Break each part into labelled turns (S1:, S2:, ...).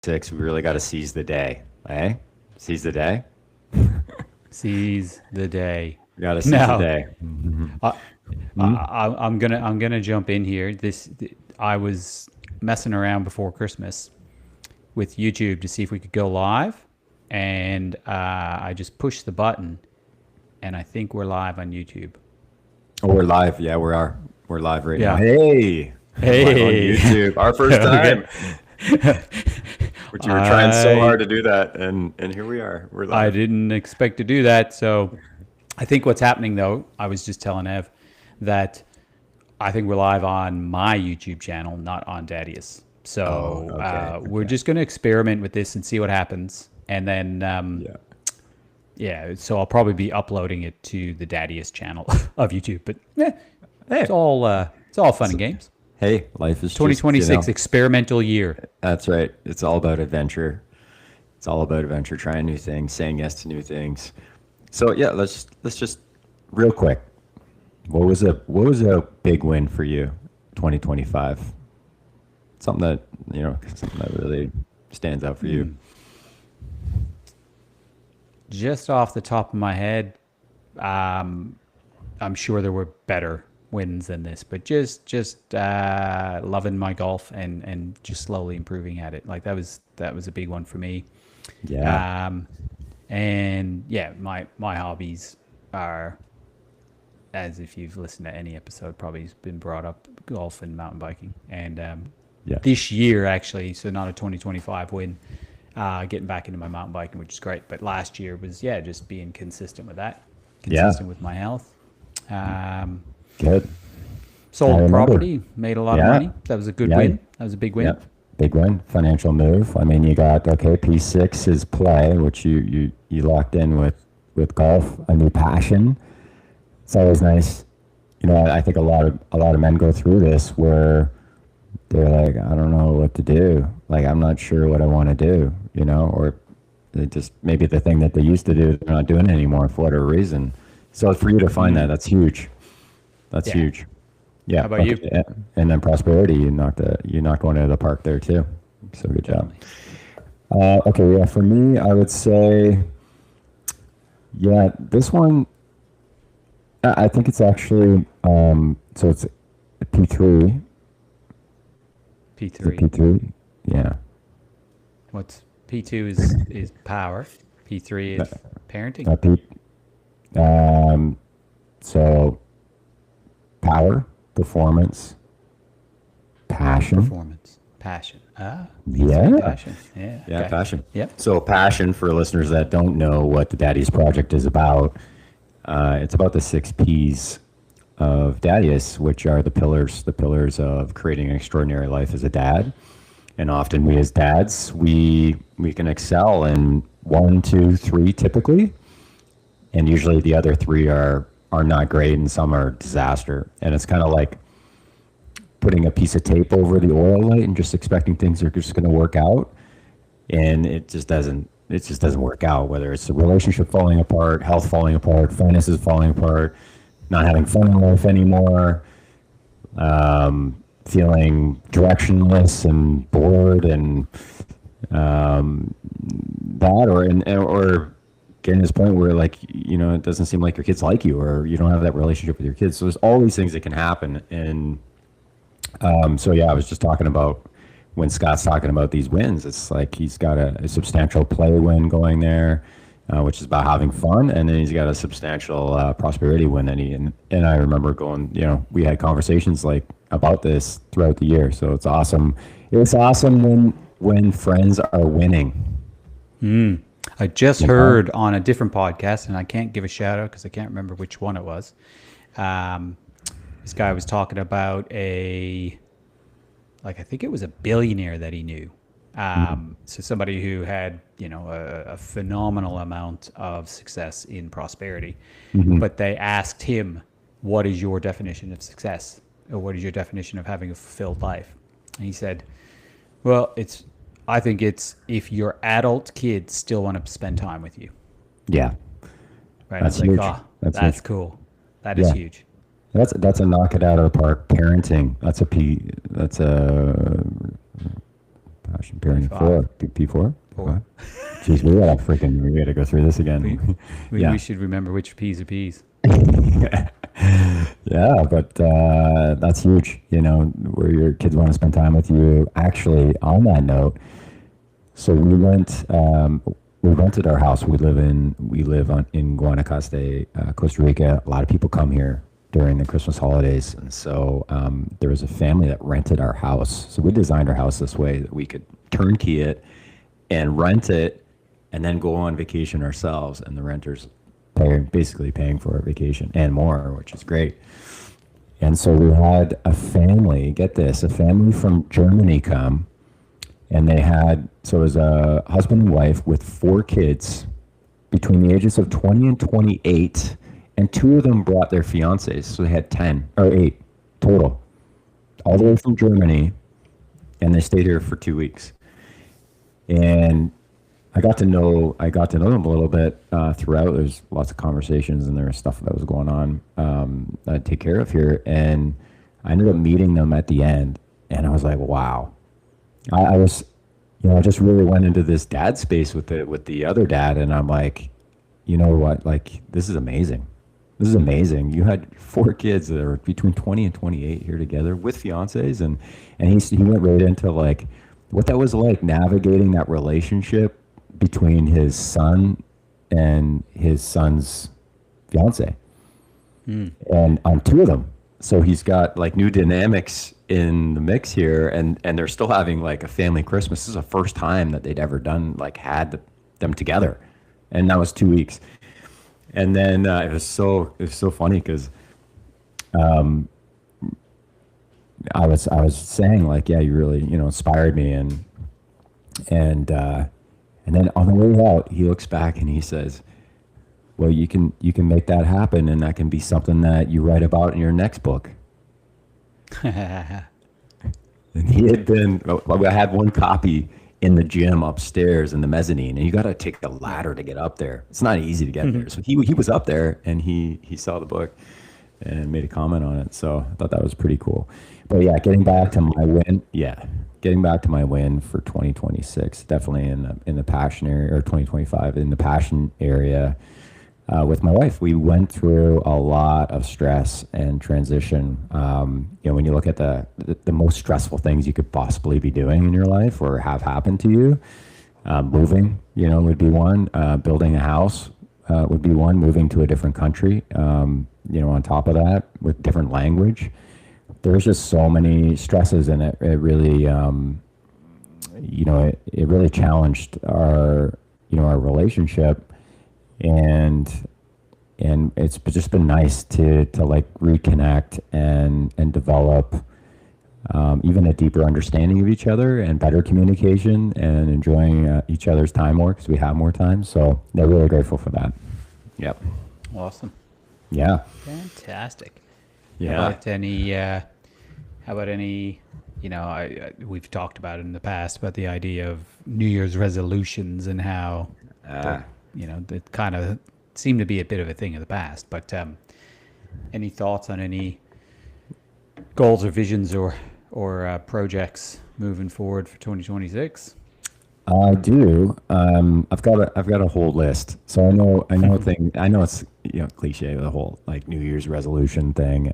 S1: 6, we really got to seize the day, eh? Seize the day.
S2: Seize the day.
S1: We got to seize the
S2: Now,
S1: day.
S2: I, I'm gonna jump in here. I was messing around before Christmas with YouTube to see if we could go live, and I just pushed the button, and I think we're live on YouTube.
S1: Oh, we're live. Yeah, we are. We're live right now.
S2: Yeah.
S1: Hey, live on
S2: Hey.
S1: YouTube. Our first time. Which you were trying so
S2: I
S1: hard to do that, and here we are. We're
S2: I
S1: live.
S2: didn't expect to do that. So I think what's happening though, I was just telling Ev that I think we're live on my YouTube channel, not on Daddius.
S1: Oh,
S2: So
S1: okay.
S2: we're just going to experiment with this and see what happens. And then,
S1: Yeah.
S2: yeah, so I'll probably be uploading it to the Daddius channel of YouTube. But
S1: Hey,
S2: it's all fun and games.
S1: hey, life is just,
S2: 2026 experimental year.
S1: that's right. It's all about adventure. It's all about adventure, trying new things, saying yes to new things. So yeah, let's just real quick. What was a big win for you, 2025? Something that something that really stands out for you.
S2: Just off the top of my head, um, I'm sure there were better wins than this, but just loving my golf and just slowly improving at it. Like that was a big one for me.
S1: Yeah,
S2: Um, and yeah, my hobbies are, as if you've listened to any episode, probably has been brought up, golf and mountain biking. And
S1: yeah,
S2: this year actually, so not a 2025 win, getting back into my mountain biking, which is great. But last year was, yeah, just being consistent with that,
S1: yeah.
S2: consistent with my health. Um,
S1: Good. I
S2: Sold a
S1: remember.
S2: property, made a lot of
S1: Yeah,
S2: money. That was a good
S1: yeah,
S2: win. That was a big win.
S1: yeah. Big win, financial move. I mean, you got okay. P6 is play, which you locked in with golf, a new passion. It's always nice. I think a lot of men go through this where they're like, I don't know what to do. Like, I'm not sure what I want to do, or they just maybe the thing that they used to do, they're not doing it anymore for whatever reason. So for you to find that, that's huge. That's
S2: Yeah.
S1: huge. Yeah.
S2: How about you?
S1: Yeah. And then prosperity, you knocked one out of the park there too. So good job.
S2: Definitely.
S1: Okay, yeah. For me, I would say, yeah, this one. I think it's actually so it's a P3. Is it
S2: P3.
S1: P3? Yeah.
S2: What's P2 is power. P3 is parenting.
S1: P. Um, so power, performance, passion.
S2: Performance. Passion.
S1: Yeah.
S2: Passion. Yeah.
S1: Yeah,
S2: Okay.
S1: passion.
S2: Yep.
S1: So passion, for listeners that don't know what the Daddy's Project is about, it's about the 6 P's of Daddius, which are the pillars of creating an extraordinary life as a dad. And often we as dads, we can excel in 1, 2, 3 typically, and usually the other 3 are not great, and some are disaster. And it's kind of like putting a piece of tape over the oil light and just expecting things are just going to work out, and it just doesn't work out. Whether it's the relationship falling apart, health falling apart, finances falling apart, not having fun in life anymore, feeling directionless and bored, and that, or getting to this point where, like, it doesn't seem like your kids like you, or you don't have that relationship with your kids. So there's all these things that can happen. And so yeah, I was just talking about when Scott's talking about these wins, it's like he's got a substantial play win going there, which is about having fun, and then he's got a substantial prosperity win. And I remember going, we had conversations like about this throughout the year. So it's awesome. It's awesome when friends are winning.
S2: I just heard on a different podcast, and I can't give a shout out because I can't remember which one it was. This guy was talking about I think it was a billionaire that he knew. So somebody who had, a phenomenal amount of success in prosperity. But they asked him, what is your definition of success? Or what is your definition of having a fulfilled life? And he said, well, I think it's if your adult kids still want to spend time with you.
S1: Yeah,
S2: Right?
S1: that's
S2: It's like,
S1: huge.
S2: oh,
S1: That's
S2: that's
S1: huge.
S2: cool. That is
S1: Yeah.
S2: huge.
S1: That's a knock it out of the park parenting. That's a P. That's a Passion pairing
S2: P5.
S1: 4, P4.
S2: Four.
S1: Okay. Jeez, we gotta go through this again.
S2: We should remember which P's are P's.
S1: Yeah, but that's huge. You know, where your kids want to spend time with you. Actually, on that note, so we went. We rented our house. We live in Guanacaste, Costa Rica. A lot of people come here during the Christmas holidays, and so there was a family that rented our house. So we designed our house this way that we could turnkey it and rent it, and then go on vacation ourselves. And the renters basically paying for our vacation and more, which is great. And so we had a family. Get this, a family from Germany come. And so it was a husband and wife with 4 kids between the ages of 20 and 28, and 2 of them brought their fiancés. So they had 10 or 8 total, all the way from Germany, and they stayed here for 2 weeks. And I got to know them a little bit throughout. There's lots of conversations, and there was stuff that was going on that I'd take care of here. And I ended up meeting them at the end, and I was like, wow. I was, I just really went into this dad space with the other dad, and I'm like, you know what? Like, this is amazing. This is amazing. You had 4 kids that are between 20 and 28 here together with fiancés, and he went right into like what that was like navigating that relationship between his son and his son's fiance, and on 2 of them. So he's got like new dynamics in the mix here, and they're still having like a family Christmas. This is the first time that they'd ever had them together, and that was 2 weeks. And then it was so funny because I was saying like, yeah, you really inspired me, and then on the way out, he looks back and he says, well, you can make that happen, and that can be something that you write about in your next book. And he had been, I had one copy in the gym upstairs in the mezzanine, and you got to take the ladder to get up there. It's not easy to get there. So he was up there, and he saw the book and made a comment on it. So I thought that was pretty cool. But yeah, getting back to my win for 2026, definitely in the passion area, or 2025 in the passion area. With my wife, we went through a lot of stress and transition. When you look at the most stressful things you could possibly be doing in your life or have happened to you, moving, would be one. Building a house would be one. Moving to a different country, on top of that, with different language. There's just so many stresses, and it really, it really challenged our relationship. And it's just been nice to like reconnect and develop even a deeper understanding of each other and better communication and enjoying each other's time more because we have more time. So they're really grateful for that. Yep.
S2: Awesome.
S1: Yeah.
S2: Fantastic.
S1: Yeah.
S2: How about any, we've talked about it in the past about the idea of New Year's resolutions and how, it kind of seemed to be a bit of a thing of the past. But any thoughts on any goals or visions or projects moving forward for 2026?
S1: I do. I've got a whole list. So I know it's cliche, the whole like New Year's resolution thing.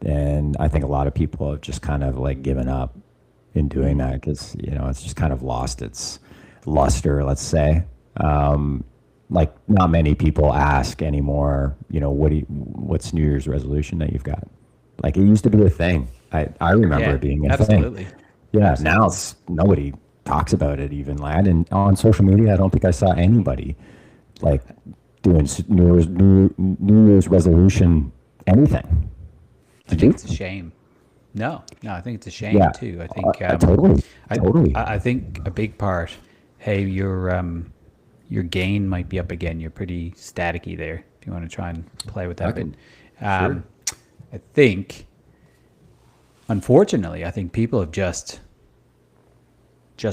S1: And I think a lot of people have just kind of like given up in doing that because it's just kind of lost its luster, let's say. Like not many people ask anymore, what's New Year's resolution that you've got? Like it used to be a thing. I remember it being a thing. Yeah. Absolutely. Now nobody talks about it even, lad. And on social media, I don't think I saw anybody like doing New Year's resolution anything.
S2: I think it's a shame. No, I think it's a shame too. I think
S1: totally.
S2: I think a big part. Hey, your gain might be up again. You're pretty staticky there. If you want to try and play with that.
S1: Sure.
S2: I think, unfortunately, people have just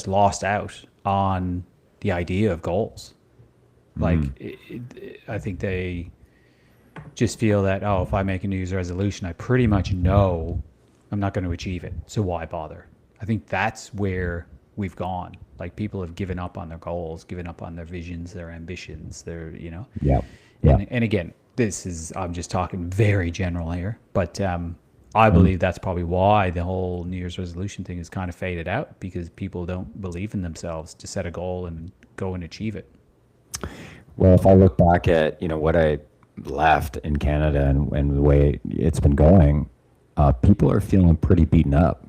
S2: lost out on the idea of goals. Like, I think they just feel that, if I make a New Year's resolution, I pretty much know I'm not going to achieve it. So why bother? I think that's where we've gone. Like people have given up on their goals, given up on their visions, their ambitions, their, you know.
S1: Yeah. Yeah.
S2: And again, this is, I'm just talking very general here, but I believe that's probably why the whole New Year's resolution thing is kind of faded out, because people don't believe in themselves to set a goal and go and achieve it.
S1: Well, if I look back at, what I left in Canada and the way it's been going, people are feeling pretty beaten up.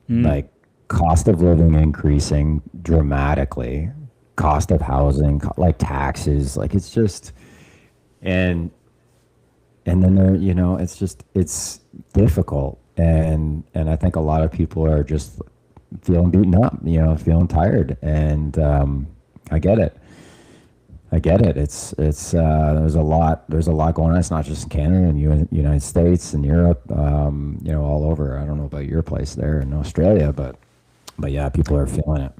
S1: Like cost of living increasing dramatically, cost of housing, like taxes, like it's just, and then there, it's difficult. And I think a lot of people are just feeling beaten up, feeling tired. And I get it. It's there's a lot going on. It's not just in Canada and United States and Europe, all over. I don't know about your place there in Australia, but yeah, people are feeling it.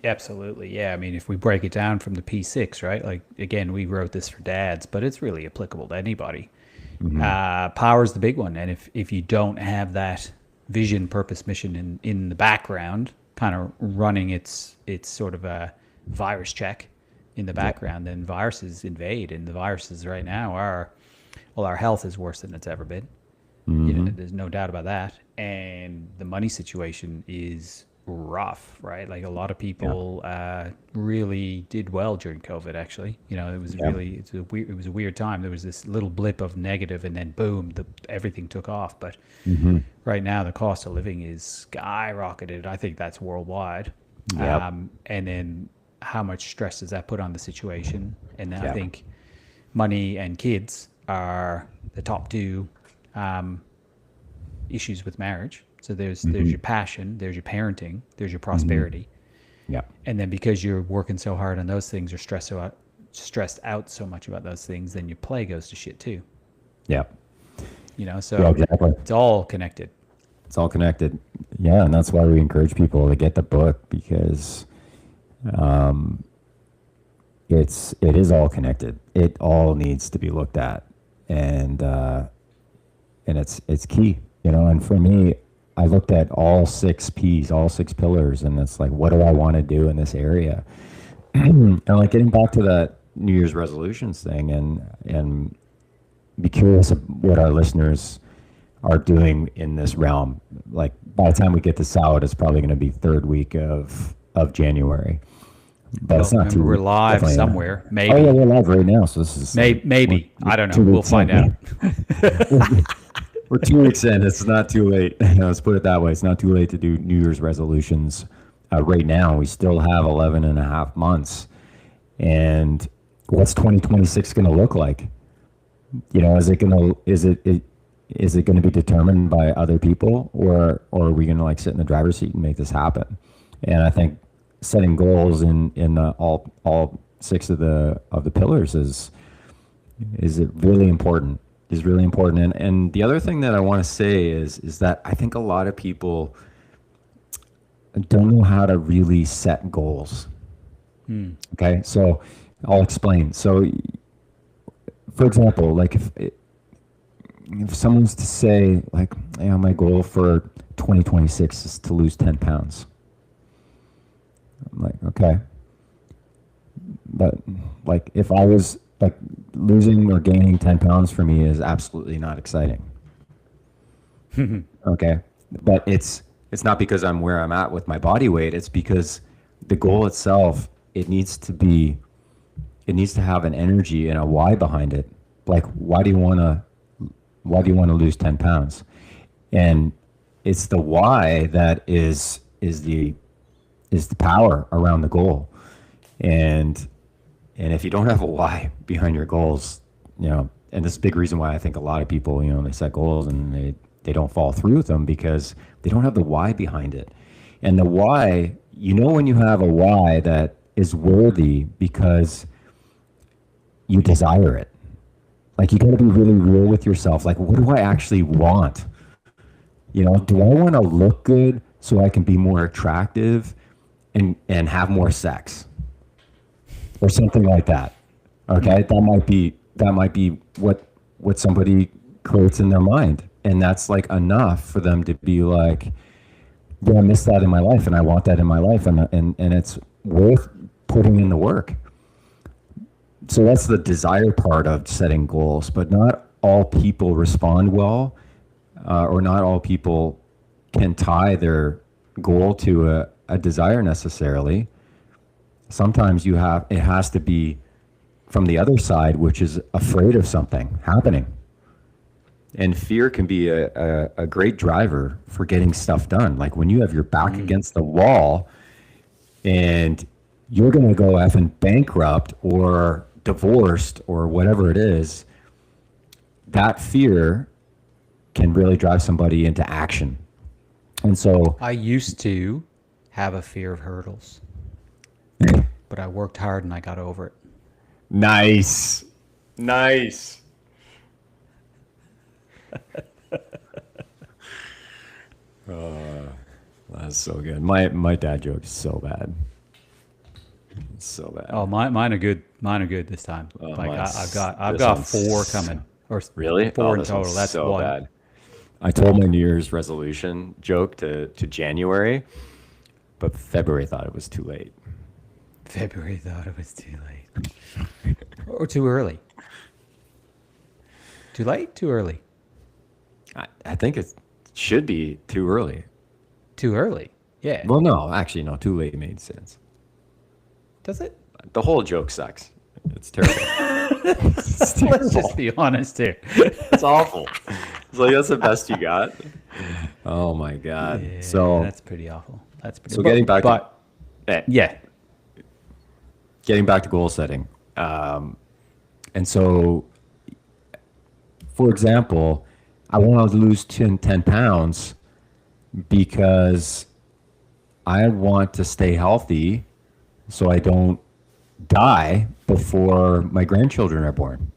S2: Absolutely. Yeah. I mean, if we break it down from the P6, right? Like, again, we wrote this for dads, but it's really applicable to anybody. Power's the big one. And if you don't have that vision, purpose, mission in the background, kind of running its sort of a virus check in the background, then viruses invade. And the viruses right now our health is worse than it's ever been. There's no doubt about that. And the money situation is rough, right? Like a lot of people really did well during COVID. Actually, it was it was a weird time. There was this little blip of negative, and then boom, everything took off. But right now, the cost of living is skyrocketed. I think that's worldwide. And then how much stress does that put on the situation? And I think money and kids are the top two issues with marriage. So there's your passion, there's your parenting, there's your prosperity.
S1: Yeah.
S2: And then because you're working so hard on those things, you're stressed out so much about those things, then your play goes to shit too.
S1: Yeah.
S2: So
S1: exactly.
S2: It's all connected.
S1: It's all connected. Yeah, and that's why we encourage people to get the book, because it is all connected. It all needs to be looked at, and it's key, And for me, I looked at all 6 P's, all 6 pillars, and it's like, what do I want to do in this area? And like getting back to that New Year's resolutions thing, and be curious of what our listeners are doing in this realm. Like by the time we get this out, it's probably going to be 3rd week of January. But it's not too.
S2: We're live somewhere. Maybe.
S1: Oh yeah, we're live right now. So this is
S2: maybe. I don't know. We'll find out.
S1: We're 2 weeks in. It's not too late. Let's put it that way. It's not too late to do New Year's resolutions. Right now, we still have 11 and a half months. And what's 2026 going to look like? Is it going to be determined by other people, or are we going to like sit in the driver's seat and make this happen? And I think setting goals in all 6 of the pillars is really important. Is really important. And the other thing that I want to say is that I think a lot of people don't know how to really set goals. Okay, so I'll explain. So, for example, like if someone's to say like, my goal for 2026 is to lose 10 pounds. I'm like, okay. But like if I was like losing or gaining 10 pounds for me is absolutely not exciting. Okay. But it's not because I'm where I'm at with my body weight. It's because the goal itself, it needs to have an energy and a why behind it. Like, why do you want to lose 10 pounds? And it's the why that is the power around the goal. And if you don't have a why behind your goals, and this is a big reason why I think a lot of people, they set goals and they don't follow through with them, because they don't have the why behind it. And the why, when you have a why that is worthy because you desire it. Like, you got to be really real with yourself. Like, what do I actually want? Do I want to look good so I can be more attractive and have more sex? Or something like that. Okay, that might be what somebody creates in their mind, and that's like enough for them to be like, yeah, I miss that in my life, and I want that in my life, and it's worth putting in the work. So that's the desire part of setting goals, but not all people respond well, or not all people can tie their goal to a desire necessarily. Sometimes it has to be from the other side, which is afraid of something happening. And fear can be a great driver for getting stuff done. Like when you have your back against the wall and you're going to go effing bankrupt or divorced or whatever it is, that fear can really drive somebody into action. And so,
S2: I used to have a fear of hurdles, but I worked hard and I got over it.
S1: nice, nice. That's so good. My dad joke is so bad. It's so bad.
S2: Oh, mine are good. Mine are good this time. Like I've
S1: this
S2: got
S1: one's
S2: four coming, or
S1: Really?
S2: four
S1: Oh,
S2: in
S1: this one's
S2: total. That's
S1: so
S2: one.
S1: bad. I told my New Year's resolution joke to January, but February thought it was too late.
S2: February thought it was too late, or too early. Too late, too early,
S1: I think it should be too early.
S2: too early. Yeah.
S1: Well, no, actually, no, too late made sense.
S2: Does it?
S1: The whole joke sucks. It's terrible. It's
S2: Let's just
S1: terrible.
S2: be honest here.
S1: It's awful. It's like that's the best you got. Oh my god.
S2: Yeah,
S1: So
S2: that's pretty awful. That's pretty.
S1: so getting back
S2: but
S1: to
S2: yeah,
S1: getting back to goal setting. And so, for example, I want to lose 10 pounds because I want to stay healthy so I don't die before my grandchildren are born.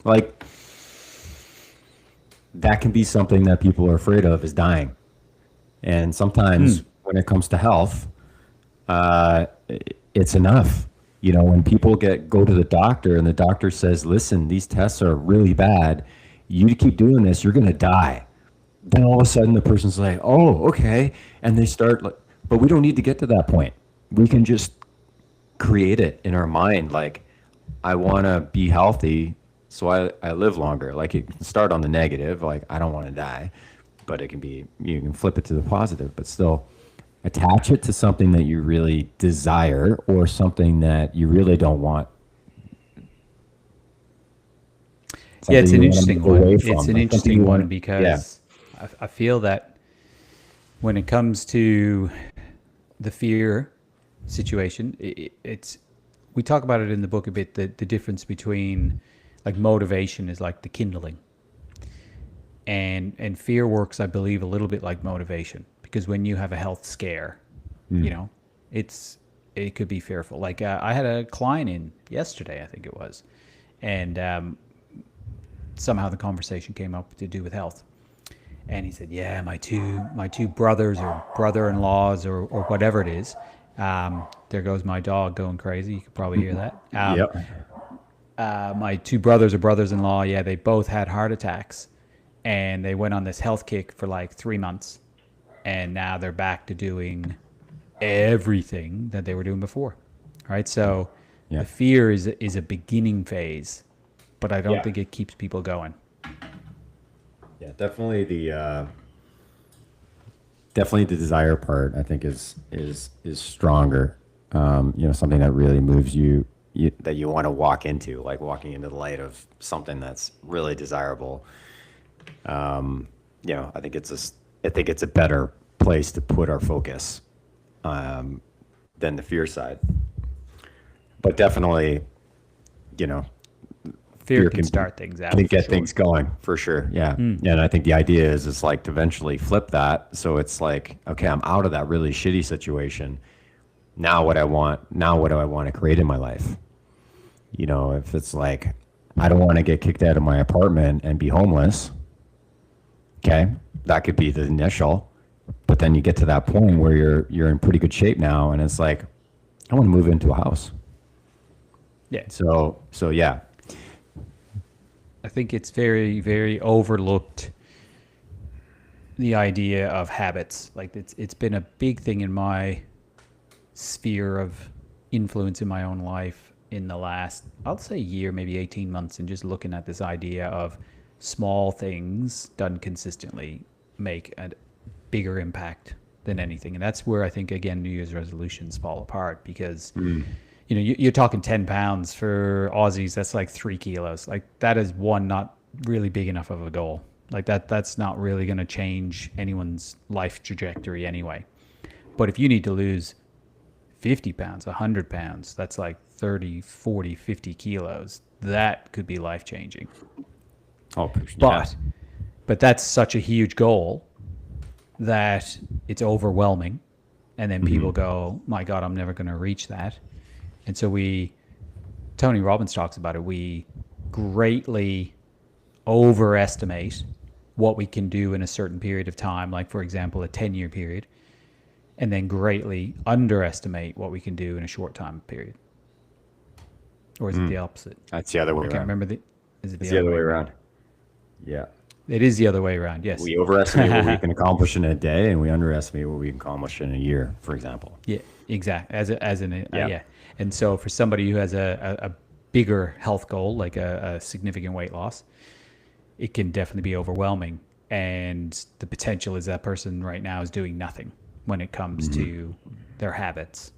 S1: Like, that can be something that people are afraid of, is dying. And sometimes when it comes to health, it's enough. You know, when people go to the doctor and the doctor says, listen, these tests are really bad. You keep doing this, you're going to die. Then all of a sudden the person's like, oh, okay. And they start like, but we don't need to get to that point. We can just create it in our mind. Like, I want to be healthy so I live longer. Like, it can start on the negative, like, I don't want to die. But it can be, you can flip it to the positive, but still attach it to something that you really desire or something that you really don't want.
S2: yeah, it's
S1: Something
S2: an
S1: you wanna
S2: interesting
S1: move away
S2: one.
S1: from,
S2: It's an
S1: like something
S2: interesting
S1: you
S2: one
S1: want-
S2: because I feel that when it comes to the fear situation, it's we talk about it in the book a bit. The difference between like motivation is like the kindling, and fear works, I believe, a little bit like motivation, because when you have a health scare, you know, it could be fearful. Like I had a client in yesterday, I think it was, and somehow the conversation came up to do with health. And he said, yeah, my two brothers or brother-in-laws or whatever it is. There goes my dog going crazy. You could probably hear that.
S1: Yep.
S2: My two brothers or brothers-in-law, yeah, they both had heart attacks. And they went on this health kick for like 3 months. And now they're back to doing everything that they were doing before. Right? So
S1: Yeah.
S2: the fear is a beginning phase, but I don't
S1: Yeah.
S2: think it keeps people going.
S1: Yeah, definitely the desire part, I think, is stronger. You know, something that really moves you that you want to walk into, like walking into the light of something that's really desirable. You know, I think it's a better place to put our focus than the fear side. But definitely, you know,
S2: Fear can start things out.
S1: can
S2: for
S1: get
S2: sure.
S1: things going for sure. Yeah. Yeah. And I think the idea is like to eventually flip that. So it's like, okay, I'm out of that really shitty situation. Now what do I want to create in my life? You know, if it's like, I don't want to get kicked out of my apartment and be homeless. Okay. That could be the initial, but then you get to that point where you're in pretty good shape now. And it's like, I want to move into a house.
S2: Yeah.
S1: So yeah.
S2: I think it's very, very overlooked the idea of habits. Like it's been a big thing in my sphere of influence in my own life in the last, I'll say year, maybe 18 months, and just looking at this idea of small things done consistently make a bigger impact than anything. And that's where I think, again, New Year's resolutions fall apart because, you know, you're talking 10 pounds for Aussies. That's like 3 kilos. Like that is one, not really big enough of a goal. Like that's not really going to change anyone's life trajectory anyway. But if you need to lose 50 pounds, 100 pounds, that's like 30, 40, 50 kilos. That could be life changing.
S1: Oh, yeah.
S2: But that's such a huge goal that it's overwhelming. And then people go, my God, I'm never going to reach that. And so Tony Robbins talks about it. We greatly overestimate what we can do in a certain period of time, like, for example, a 10-year period, and then greatly underestimate what we can do in a short time period. Or is it the opposite?
S1: That's the other way
S2: I
S1: around.
S2: can't remember. Is it
S1: It's the other way around. Yeah.
S2: It is the other way around, yes.
S1: We overestimate what we can accomplish in a day, and we underestimate what we can accomplish in a year, for example.
S2: Yeah, exactly.
S1: Yeah.
S2: Yeah. And so for somebody who has a bigger health goal, like a significant weight loss, it can definitely be overwhelming. And the potential is that person right now is doing nothing when it comes to their habits.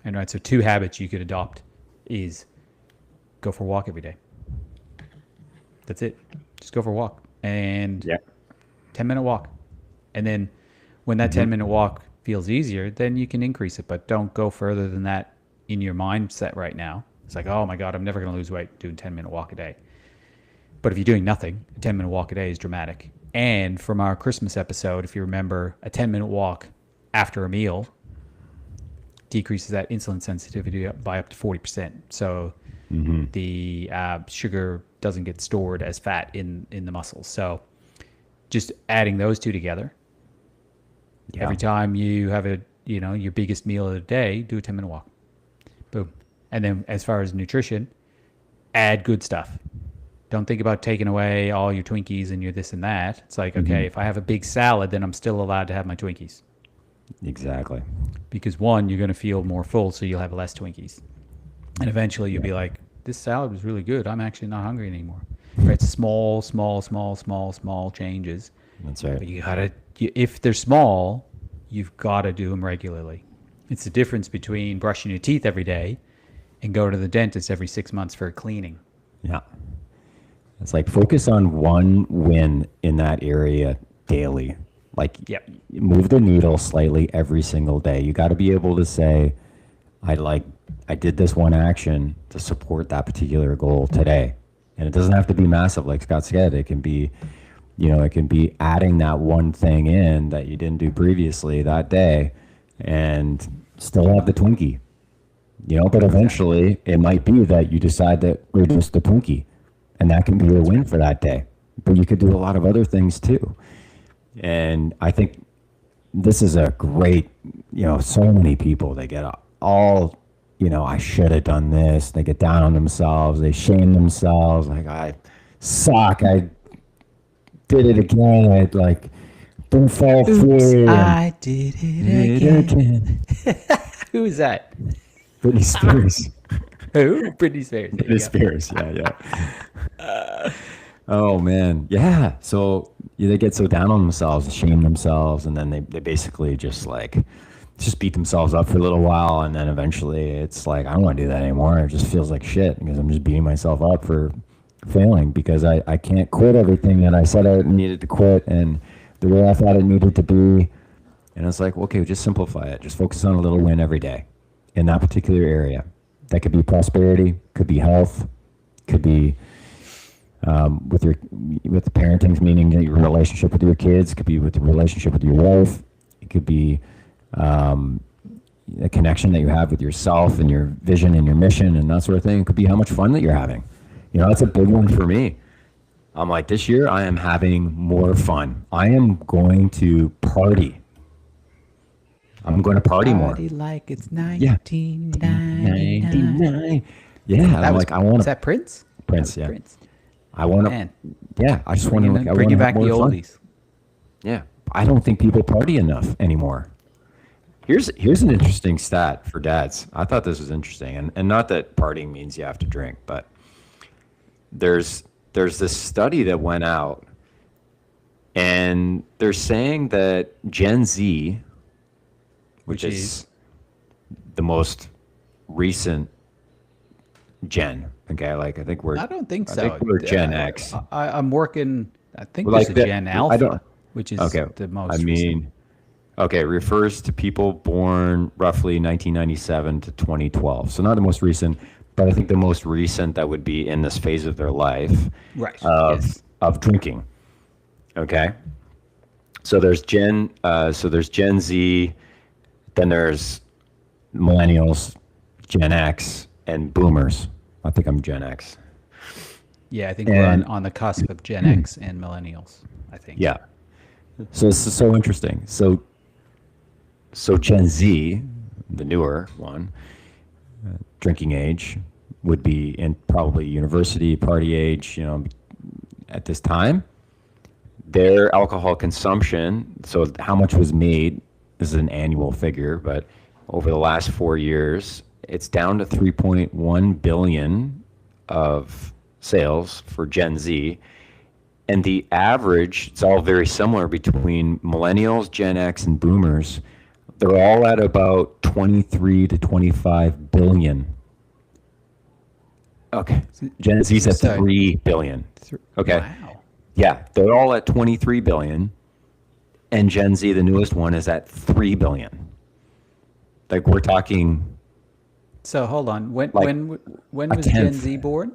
S2: And right, so 2 habits you could adopt is go for a walk every day. That's it. Just go for a walk. And 10-minute walk. And then when that 10-minute walk feels easier, then you can increase it. But don't go further than that in your mindset right now. It's like, oh my God, I'm never going to lose weight doing 10-minute walk a day. But if you're doing nothing, a 10-minute walk a day is dramatic. And from our Christmas episode, if you remember, a 10-minute walk after a meal decreases that insulin sensitivity by up to 40%. So the sugar doesn't get stored as fat in the muscles. So just adding those 2 together, every time you have your biggest meal of the day, do a 10-minute walk. Boom. And then as far as nutrition, add good stuff. Don't think about taking away all your Twinkies and your this and that. It's like, okay, if I have a big salad, then I'm still allowed to have my Twinkies.
S1: Exactly.
S2: Because one, you're going to feel more full, so you'll have less Twinkies. And eventually you'll be like, this salad was really good. I'm actually not hungry anymore. Right? Small changes.
S1: That's right.
S2: But if they're small, you've got to do them regularly. It's the difference between brushing your teeth every day and go to the dentist every 6 months for a cleaning.
S1: Yeah. It's like focus on one win in that area daily. Like move the needle slightly every single day. You got to be able to say, I did this one action to support that particular goal today. And it doesn't have to be massive, like Scott said. It can be, it can be adding that one thing in that you didn't do previously that day and still have the Twinkie. But eventually it might be that you decide that we're just the Twinkie, and that can be your win for that day. But you could do a lot of other things too. And I think this is a great, so many people, they get all, I should have done this. They get down on themselves. They shame themselves. Like, I suck. I did it again. I didn't fall through.
S2: I did it again. Who is that?
S1: Britney Spears.
S2: Who? Britney Spears.
S1: Britney Spears. Yeah. Oh man, yeah. So they get so down on themselves, shame themselves, and then they basically just beat themselves up for a little while, and then eventually it's like, I don't want to do that anymore. It just feels like shit because I'm just beating myself up for failing because I can't quit everything that I said I needed to quit and the way I thought it needed to be. And it's like, okay, just simplify it. Just focus on a little win every day in that particular area. That could be prosperity, could be health, could be with the parenting, meaning your relationship with your kids, could be with the relationship with your wife, it could be a connection that you have with yourself and your vision and your mission and that sort of thing. It could be how much fun that you're having. That's a big one for me. I'm like, this year I am having more fun. I am going to party. I'm going to party more.
S2: Party like it's 1999.
S1: 99. Yeah,
S2: Is that Prince?
S1: Prince, yeah. Prince. I want to. Yeah, I just want to.
S2: Bringing back the
S1: oldies.
S2: oldies.
S1: Yeah. I don't think people party enough anymore. Here's an interesting stat for dads. I thought this was interesting, and not that partying means you have to drink, but there's this study that went out, and they're saying that Gen Z, which is the most recent gen, okay, like I think
S2: I don't think
S1: I
S2: so.
S1: think we're Gen X.
S2: I'm working. I think
S1: Like
S2: there's a
S1: that-
S2: Gen
S1: I
S2: Alpha,
S1: don't-
S2: which is
S1: Okay,
S2: the most.
S1: I
S2: recent.
S1: mean, okay, refers to people born roughly 1997 to 2012. So not the most recent, but I think the most recent that would be in this phase of their life
S2: Right.
S1: of
S2: Yes.
S1: of drinking. Okay, so there's Gen Z, then there's millennials, Gen X, and boomers. I think I'm Gen X.
S2: Yeah, I think we're
S1: And-
S2: on the cusp of Gen X and millennials. I think.
S1: Yeah. So this is so interesting. So Gen Z, the newer one, drinking age would be in probably university party age, at this time. Their alcohol consumption, so how much was made, this is an annual figure, but over the last 4 years, it's down to 3.1 billion of sales for Gen Z. And the average, it's all very similar between millennials, Gen X, and boomers. They're all at about 23 to 25 billion. Okay. Gen Z's at
S2: So-
S1: 3 billion. Okay.
S2: Wow.
S1: Yeah, they're all at 23 billion. And Gen Z, the newest one, is at 3 billion. Like we're talking
S2: So hold on. When
S1: Like
S2: when
S1: a
S2: was Gen
S1: tenth.
S2: Z born?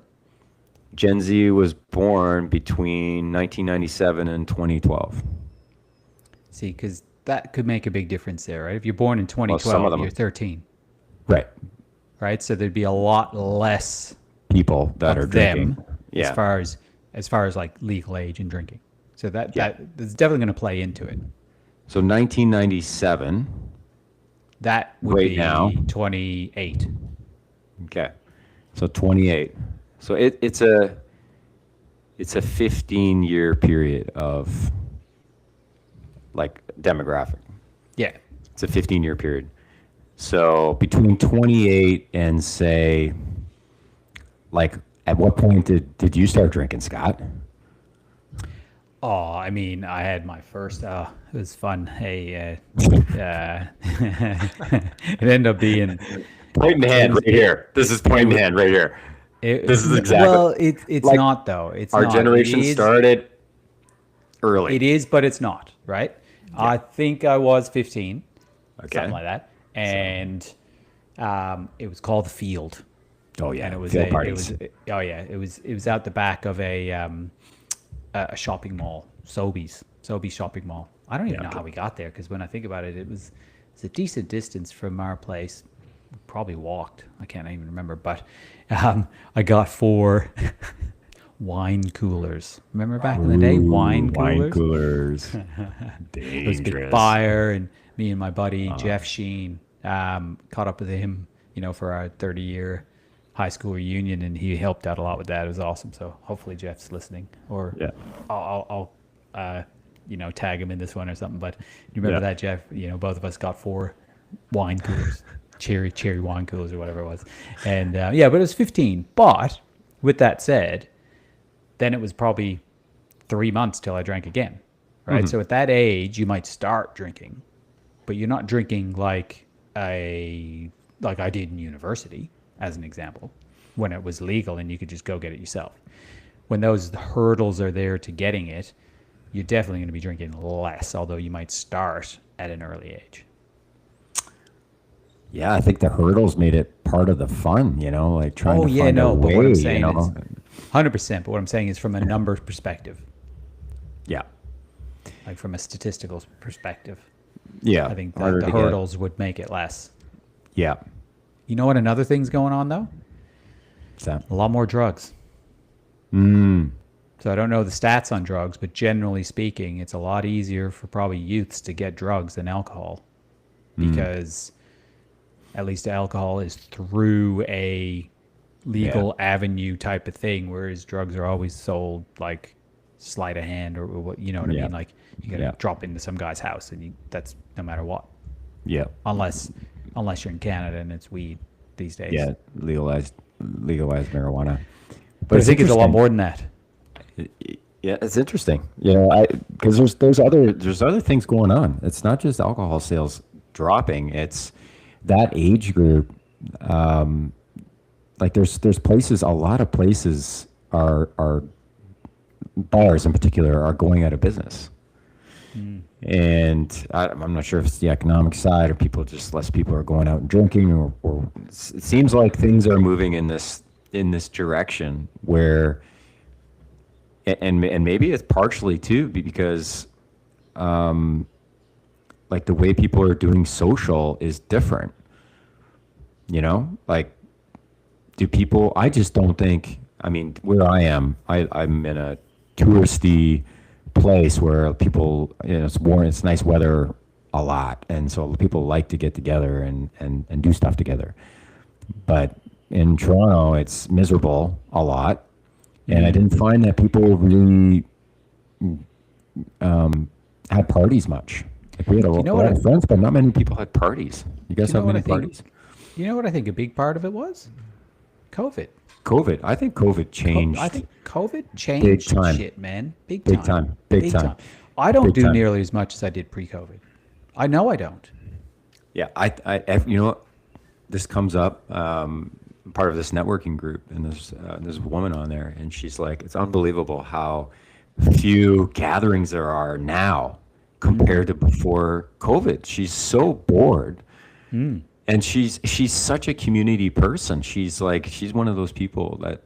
S1: Gen Z was born between 1997 and 2012.
S2: See, because that could make a big difference there, right? If you're born in
S1: some
S2: 2012,
S1: of them-
S2: you're 13,
S1: Right.
S2: right? So there'd be a lot less
S1: People that are
S2: of them
S1: drinking. Yeah.
S2: as far as like legal age and drinking. So
S1: Yeah.
S2: that's definitely going to play into it.
S1: So 1997.
S2: That would
S1: Right
S2: be
S1: now.
S2: 28.
S1: Okay. So 28. So it's a 15-year period of like demographic.
S2: Yeah.
S1: It's a 15-year period. So between 28 and say, like, at what point did you start drinking, Scott?
S2: Oh, I mean, I had my first. It was fun. Hey, it ended up being.
S1: Point in the hand right here. This is point in the hand right here. This is exactly-
S2: Well, it's
S1: like,
S2: not though. It's
S1: Our
S2: not.
S1: generation
S2: It is-
S1: started early.
S2: It is, but it's not, right? I think I was 15,
S1: Okay.
S2: something like that, and it was called the Field,
S1: Oh yeah.
S2: and it was
S1: Field
S2: it
S1: parties.
S2: was oh yeah, it was out the back of a shopping mall, Sobeys shopping mall. I don't even know how we got there because when I think about it, it's a decent distance from our place. We probably walked. I can't even remember, but I got 4 wine coolers. Remember back in the day, wine coolers?
S1: Wine coolers.
S2: It was a big
S1: Dangerous.
S2: fire, and me and my buddy
S1: Uh-huh.
S2: Jeff Sheen caught up with him, for our 30-year high school reunion, and he helped out a lot with that. It was awesome. So hopefully Jeff's listening, or
S1: Yeah.
S2: I'll tag him in this one or something. But you remember
S1: Yeah.
S2: that, Jeff? Both of us got 4 wine coolers, cherry wine coolers or whatever it was, and but it was 15. But with that said, then it was probably 3 months till I drank again, right? So at that age, you might start drinking, but you're not drinking like I did in university, as an example, when it was legal and you could just go get it yourself. When those hurdles are there to getting it, you're definitely going to be drinking less, although you might start at an early age.
S1: Yeah, I think the hurdles made it part of the fun, like trying to find a
S2: but
S1: way,
S2: what I'm saying
S1: you know?
S2: is 100%, but what I'm saying is from a numbers perspective,
S1: Yeah.
S2: like from a statistical perspective,
S1: Yeah.
S2: I think
S1: harder
S2: that the
S1: to get.
S2: hurdles would make it less.
S1: Yeah.
S2: You know what another thing's going on though?
S1: What's that?
S2: A lot more drugs.
S1: Mm.
S2: So I don't know the stats on drugs, but generally speaking, it's a lot easier for probably youths to get drugs than alcohol, because at least alcohol is through a legal avenue type of thing, whereas drugs are always sold like sleight of hand or what, you know what I
S1: Yeah.
S2: mean? Like you got to
S1: Yeah.
S2: drop into some guy's house and that's no matter what,
S1: Yeah.
S2: unless you're in Canada and it's weed these days.
S1: Yeah. Legalized marijuana.
S2: But I think it's a lot
S1: interesting.
S2: more than that.
S1: Yeah, it's interesting. You know, because there's other things going on. It's not just alcohol sales dropping. It's that age group. Like there's places. A lot of places are bars in particular are going out of business. And I'm not sure if it's the economic side or less people are going out and drinking, or it seems like things are moving in this direction where. And maybe it's partially too because, like the way people are doing social is different. You know, like do people? I just don't think. I mean, where I am, I'm in a touristy place where people, you know, it's warm, it's nice weather a lot, and so people like to get together and do stuff together. But in Toronto, it's miserable a lot. And I didn't find that people really had parties much. Like we had a lot of friends, but not many people had parties. You guys have many parties?
S2: You know what I think a big part of it was? COVID.
S1: COVID. I think COVID changed.
S2: I think COVID changed
S1: time.
S2: shit, man. Big
S1: Big time. Big time.
S2: I don't
S1: Big
S2: do
S1: time.
S2: nearly as much as I did pre-COVID. I know I don't.
S1: Yeah, you know, what? This comes up. Part of this networking group, and there's a woman on there, and she's like, it's unbelievable how few gatherings there are now compared to before COVID. She's so bored. And she's such a community person. She's one of those people that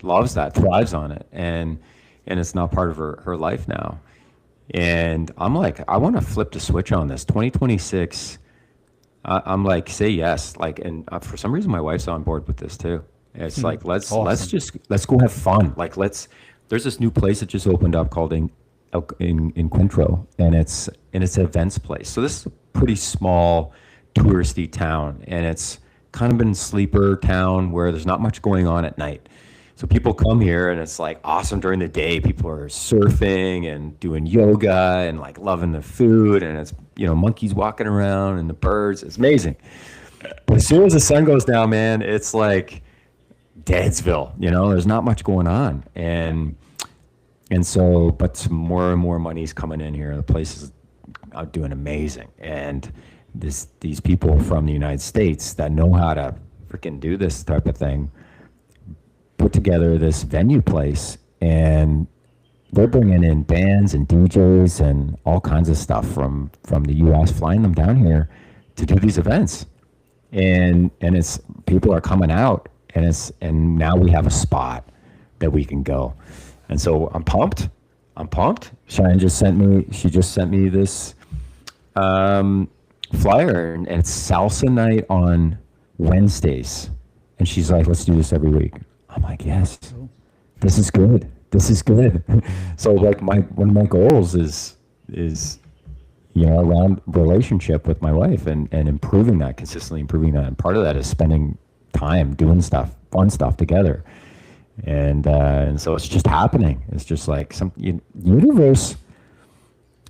S1: loves that, thrives on it, and it's not part of her life now. And I'm like, I want to flip the switch on this. 2026. I'm like, say yes. Like, and for some reason, my wife's on board with this too. It's like, let's go have fun. Like, there's this new place that just opened up called in Quintro, and it's an events place. So this is a pretty small touristy town, and it's kind of been sleeper town where there's not much going on at night. So people come here and it's like awesome during the day. People are surfing and doing yoga and like loving the food, and it's, you know, monkeys walking around and the birds. It's amazing. But as soon as the sun goes down, man, it's like Deadsville, you know, there's not much going on. And so, but some more and more money's coming in here. The place is doing amazing. And these people from the United States that know how to freaking do this type of thing put together this venue place, and they're bringing in bands and DJs and all kinds of stuff from the U.S., flying them down here to do these events. And it's people are coming out, and now we have a spot that we can go. And so I'm pumped. Cheyenne just sent me this flyer, and it's salsa night on Wednesdays. And she's like, let's do this every week. I'm like, yes, this is good. So like one of my goals is, you know, around relationship with my wife and consistently improving that. And part of that is spending time doing fun stuff together. And so it's just happening. It's just like universe,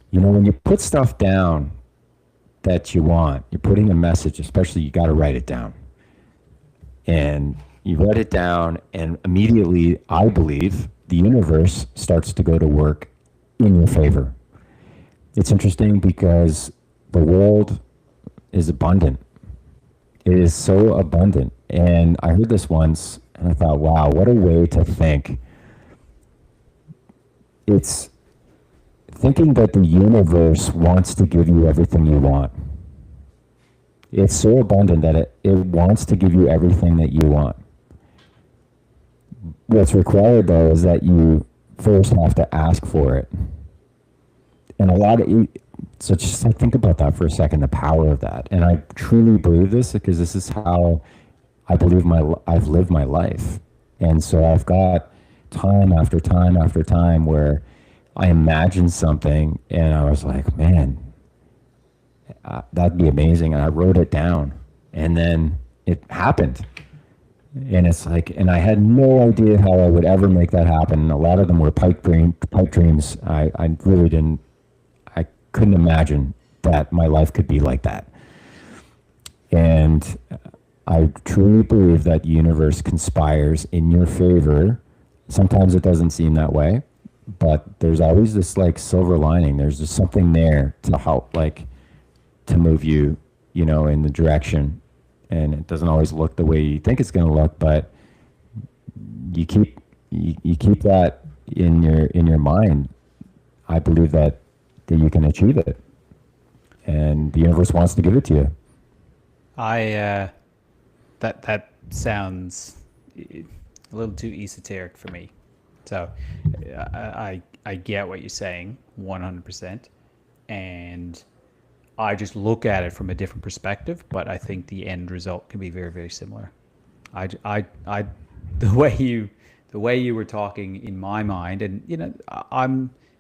S1: you know, when you put stuff down that you want, you're putting a message, especially you got to write it down. And you write it down, and immediately, I believe, the universe starts to go to work in your favor. It's interesting because the world is abundant. It is so abundant. And I heard this once, and I thought, wow, what a way to think. It's thinking that the universe wants to give you everything you want. It's so abundant that it wants to give you everything that you want. What's required, though, is that you first have to ask for it. And so just like think about that for a second, the power of that. And I truly believe this because this is how I believe I've lived my life. And so I've got time after time after time where I imagined something and I was like, man, that'd be amazing. And I wrote it down, and then it happened. And it's like, and I had no idea how I would ever make that happen. A lot of them were pipe dreams. I really didn't, I couldn't imagine that my life could be like that. And I truly believe that the universe conspires in your favor. Sometimes it doesn't seem that way, but there's always this like silver lining. There's just something there to help, like, to move you, in the direction. And it doesn't always look the way you think it's going to look, but you keep that in your mind. I believe that you can achieve it, and the universe wants to give it to you.
S2: That sounds a little too esoteric for me. So I get what you're saying 100%, and I just look at it from a different perspective, but I think the end result can be very, very similar. The way you were talking in my mind, and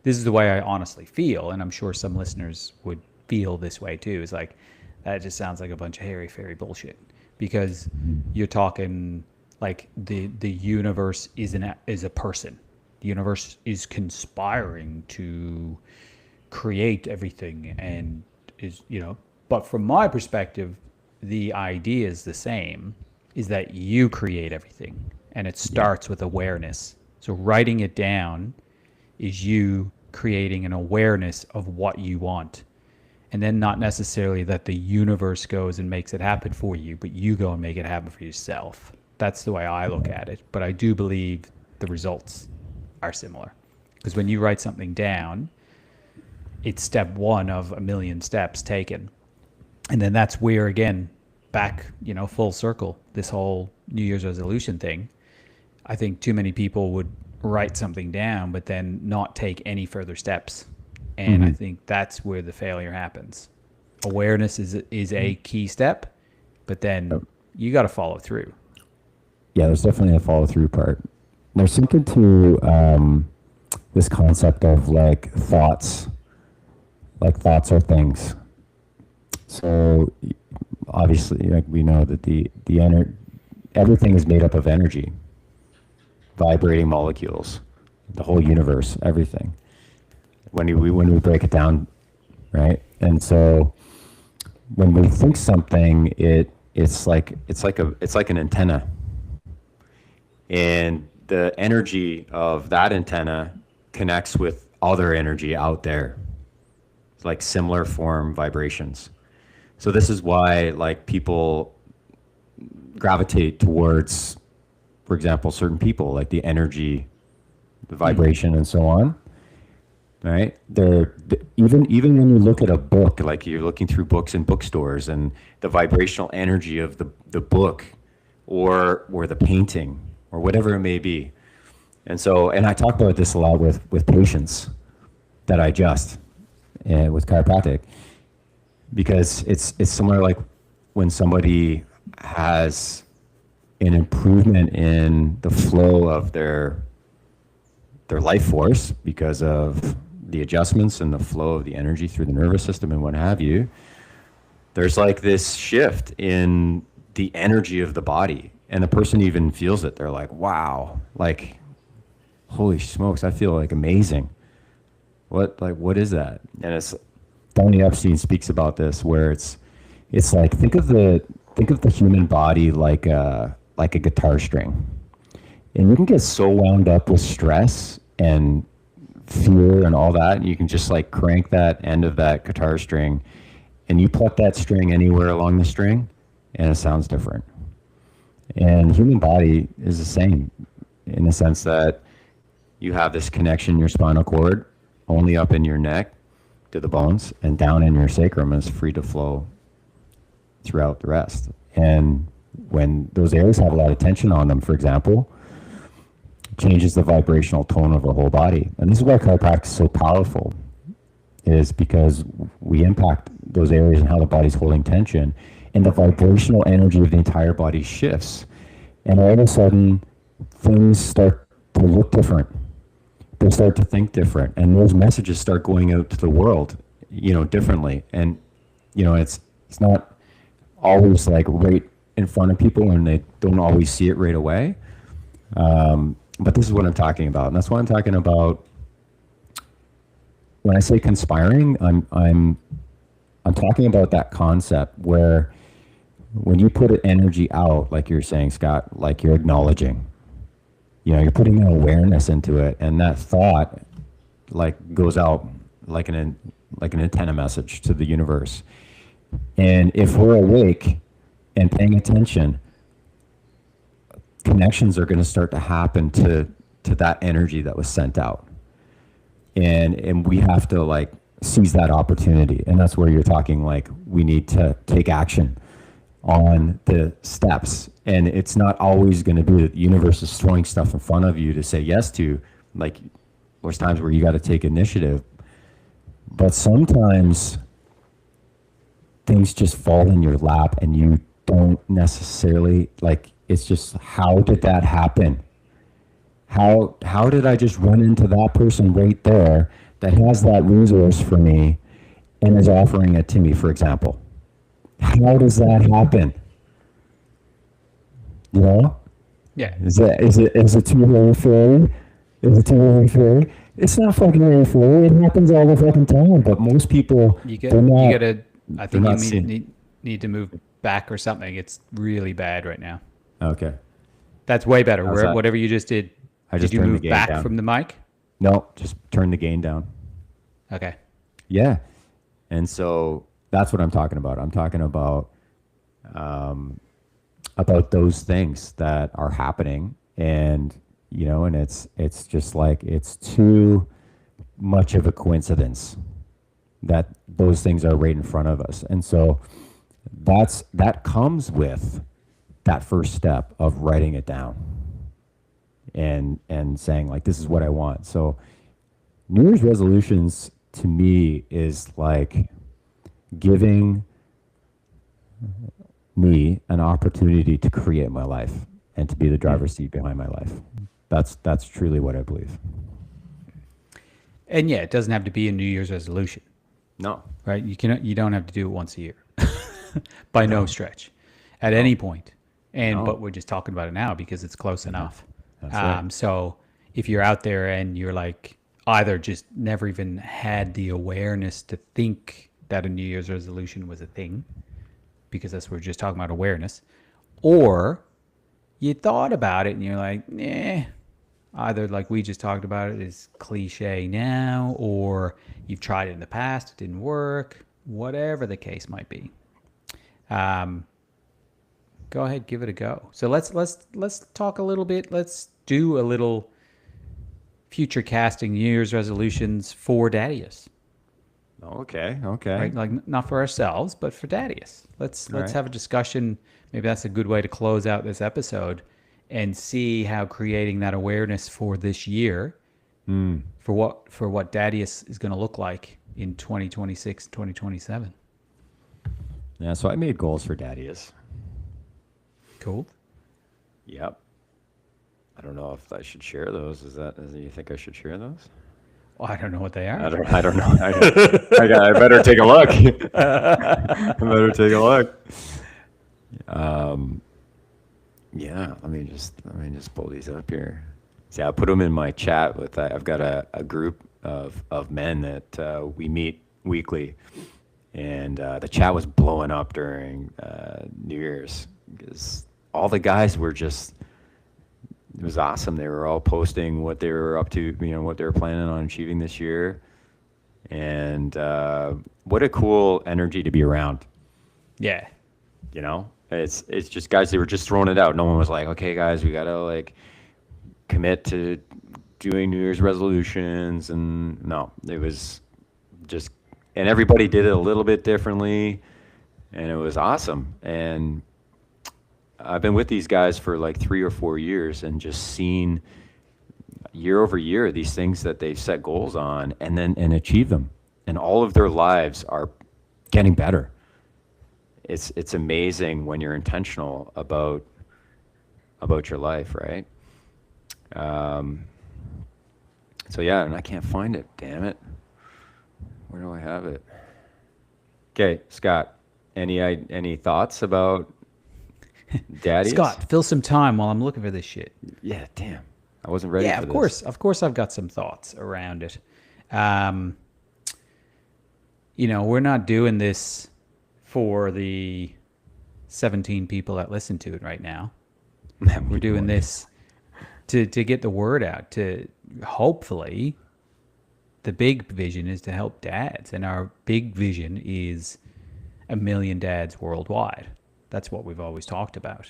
S2: this is the way I honestly feel, and I'm sure some listeners would feel this way too. Is like, that just sounds like a bunch of hairy fairy bullshit, because you're talking like the universe is a person. The universe is conspiring to create everything, and but from my perspective, the idea is the same, is that you create everything, and it starts with awareness. So writing it down is you creating an awareness of what you want, and then not necessarily that the universe goes and makes it happen for you, but you go and make it happen for yourself. That's the way I look at it. But I do believe the results are similar, because when you write something down, it's step one of a million steps taken. And then that's where, again, back, full circle, this whole New Year's resolution thing. I think too many people would write something down, but then not take any further steps. And I think that's where the failure happens. Awareness is a key step, but then you got to follow through.
S1: Yeah, there's definitely a follow through part. There's something to this concept of like thoughts. Like thoughts are things. So obviously, like, we know that everything is made up of energy, vibrating molecules, the whole universe, everything. When we break it down, right? And so when we think something, it's like an antenna, and the energy of that antenna connects with other energy out there, like similar form vibrations. So this is why, like, people gravitate towards, for example, certain people, like the energy, the vibration, and so on. Right? Even when you look at a book, like you're looking through books in bookstores, and the vibrational energy of the book, or the painting, or whatever it may be. And so, and I talk about this a lot with patients that I adjust with chiropractic, because it's similar, like when somebody has an improvement in the flow of their life force because of the adjustments and the flow of the energy through the nervous system and what have you. There's like this shift in the energy of the body, and the person even feels it. They're like, wow, like, holy smokes, I feel like amazing. What is that? And it's, Tony Epstein speaks about this, where it's like, think of the human body like a guitar string, and you can get so wound up with stress and fear and all that, and you can just like crank that end of that guitar string, and you pluck that string anywhere along the string, and it sounds different. And the human body is the same, in the sense that you have this connection in your spinal cord, only up in your neck to the bones, and down in your sacrum, is free to flow throughout the rest. And when those areas have a lot of tension on them, for example, it changes the vibrational tone of our whole body. And this is why chiropractic is so powerful, is because we impact those areas and how the body's holding tension, and the vibrational energy of the entire body shifts. And all of a sudden, things start to look different. They start to think different, and those messages start going out to the world, differently. And it's not always like right in front of people and they don't always see it right away. But this is what I'm talking about, and that's what I'm talking about when I say conspiring. I'm talking about that concept where when you put energy out, like you're saying, Scott, like you're acknowledging, you're putting an awareness into it, and that thought like goes out like an antenna message to the universe. And if we're awake and paying attention, connections are going to start to happen to that energy that was sent out. And we have to like seize that opportunity. And that's where you're talking like we need to take action on the steps. And it's not always going to be that the universe is throwing stuff in front of you to say yes to. Like there's times where you got to take initiative. But sometimes things just fall in your lap and you don't necessarily like, it's just, how did that happen? How did I just run into that person right there that has that resource for me and is offering it to me, for example? How does that happen?
S2: Yeah.
S1: Is it too very fairy? Is it too very fairy? It's not fucking very fairy. It happens all the fucking time. But most people,
S2: you gotta. I think
S1: you
S2: need to move back or something. It's really bad right now.
S1: Okay.
S2: That's way better.
S1: How's that?
S2: Whatever you just did.
S1: I just
S2: did you
S1: turned the
S2: move
S1: gain
S2: back
S1: down.
S2: from the mic?
S1: No, just turn the gain down.
S2: Okay.
S1: Yeah. And so that's what I'm talking about. I'm talking about those things that are happening, and and it's just like it's too much of a coincidence that those things are right in front of us. And so that comes with that first step of writing it down and saying like, this is what I want. So New Year's resolutions to me is like giving me an opportunity to create my life and to be the driver's seat behind my life. That's truly what I believe.
S2: And yeah, it doesn't have to be a New Year's resolution,
S1: No.
S2: right? You don't have to do it once a year, by no stretch, at any point. And but we're just talking about it now because it's close enough.
S1: That's right.
S2: So if you're out there and you're like either just never even had the awareness to think that a New Year's resolution was a thing, because that's what we're just talking about, awareness, or you thought about it and you're like, either like we just talked about it is cliche now, or you've tried it in the past, it didn't work, whatever the case might be. Go ahead, give it a go. So let's talk a little bit. Let's do a little future casting New Year's resolutions for Dadius.
S1: Okay.
S2: Right? Like not for ourselves, but for Dadius. Let's
S1: right.
S2: have a discussion. Maybe that's a good way to close out this episode and see how creating that awareness for this year, for what Dadius is going to look like in 2026, 2027.
S1: Yeah, so I made goals for Dadius.
S2: Cool.
S1: Yep. I don't know if I should share those. You think I should share those?
S2: Well, I don't know what they are.
S1: I don't know. I better take a look. I better take a look. Yeah, let me just pull these up here. See, I put them in my chat with. I've got a group of men that we meet weekly, and the chat was blowing up during New Year's because all the guys were just. It was awesome. They were all posting what they were up to, what they were planning on achieving this year, and what a cool energy to be around.
S2: Yeah.
S1: It's just guys, they were just throwing it out. No one was like, okay, guys, we gotta like commit to doing New Year's resolutions, and no, it was just, and everybody did it a little bit differently, and it was awesome. And I've been with these guys for like 3 or 4 years and just seen year over year these things that they've set goals on and achieve them, and all of their lives are getting better. It's amazing when you're intentional about your life, right? So yeah, and I can't find it. Damn it! Where do I have it? Okay, Scott. Any thoughts about Daddy.
S2: Scott, fill some time while I'm looking for this shit.
S1: Yeah, damn. I wasn't ready
S2: Yeah,
S1: for
S2: of
S1: this.
S2: course. Of course, I've got some thoughts around it. We're not doing this for the 17 people that listen to it right now. We're doing this to get the word out. To hopefully, the big vision is to help dads, and our big vision is 1 million dads worldwide. That's what we've always talked about,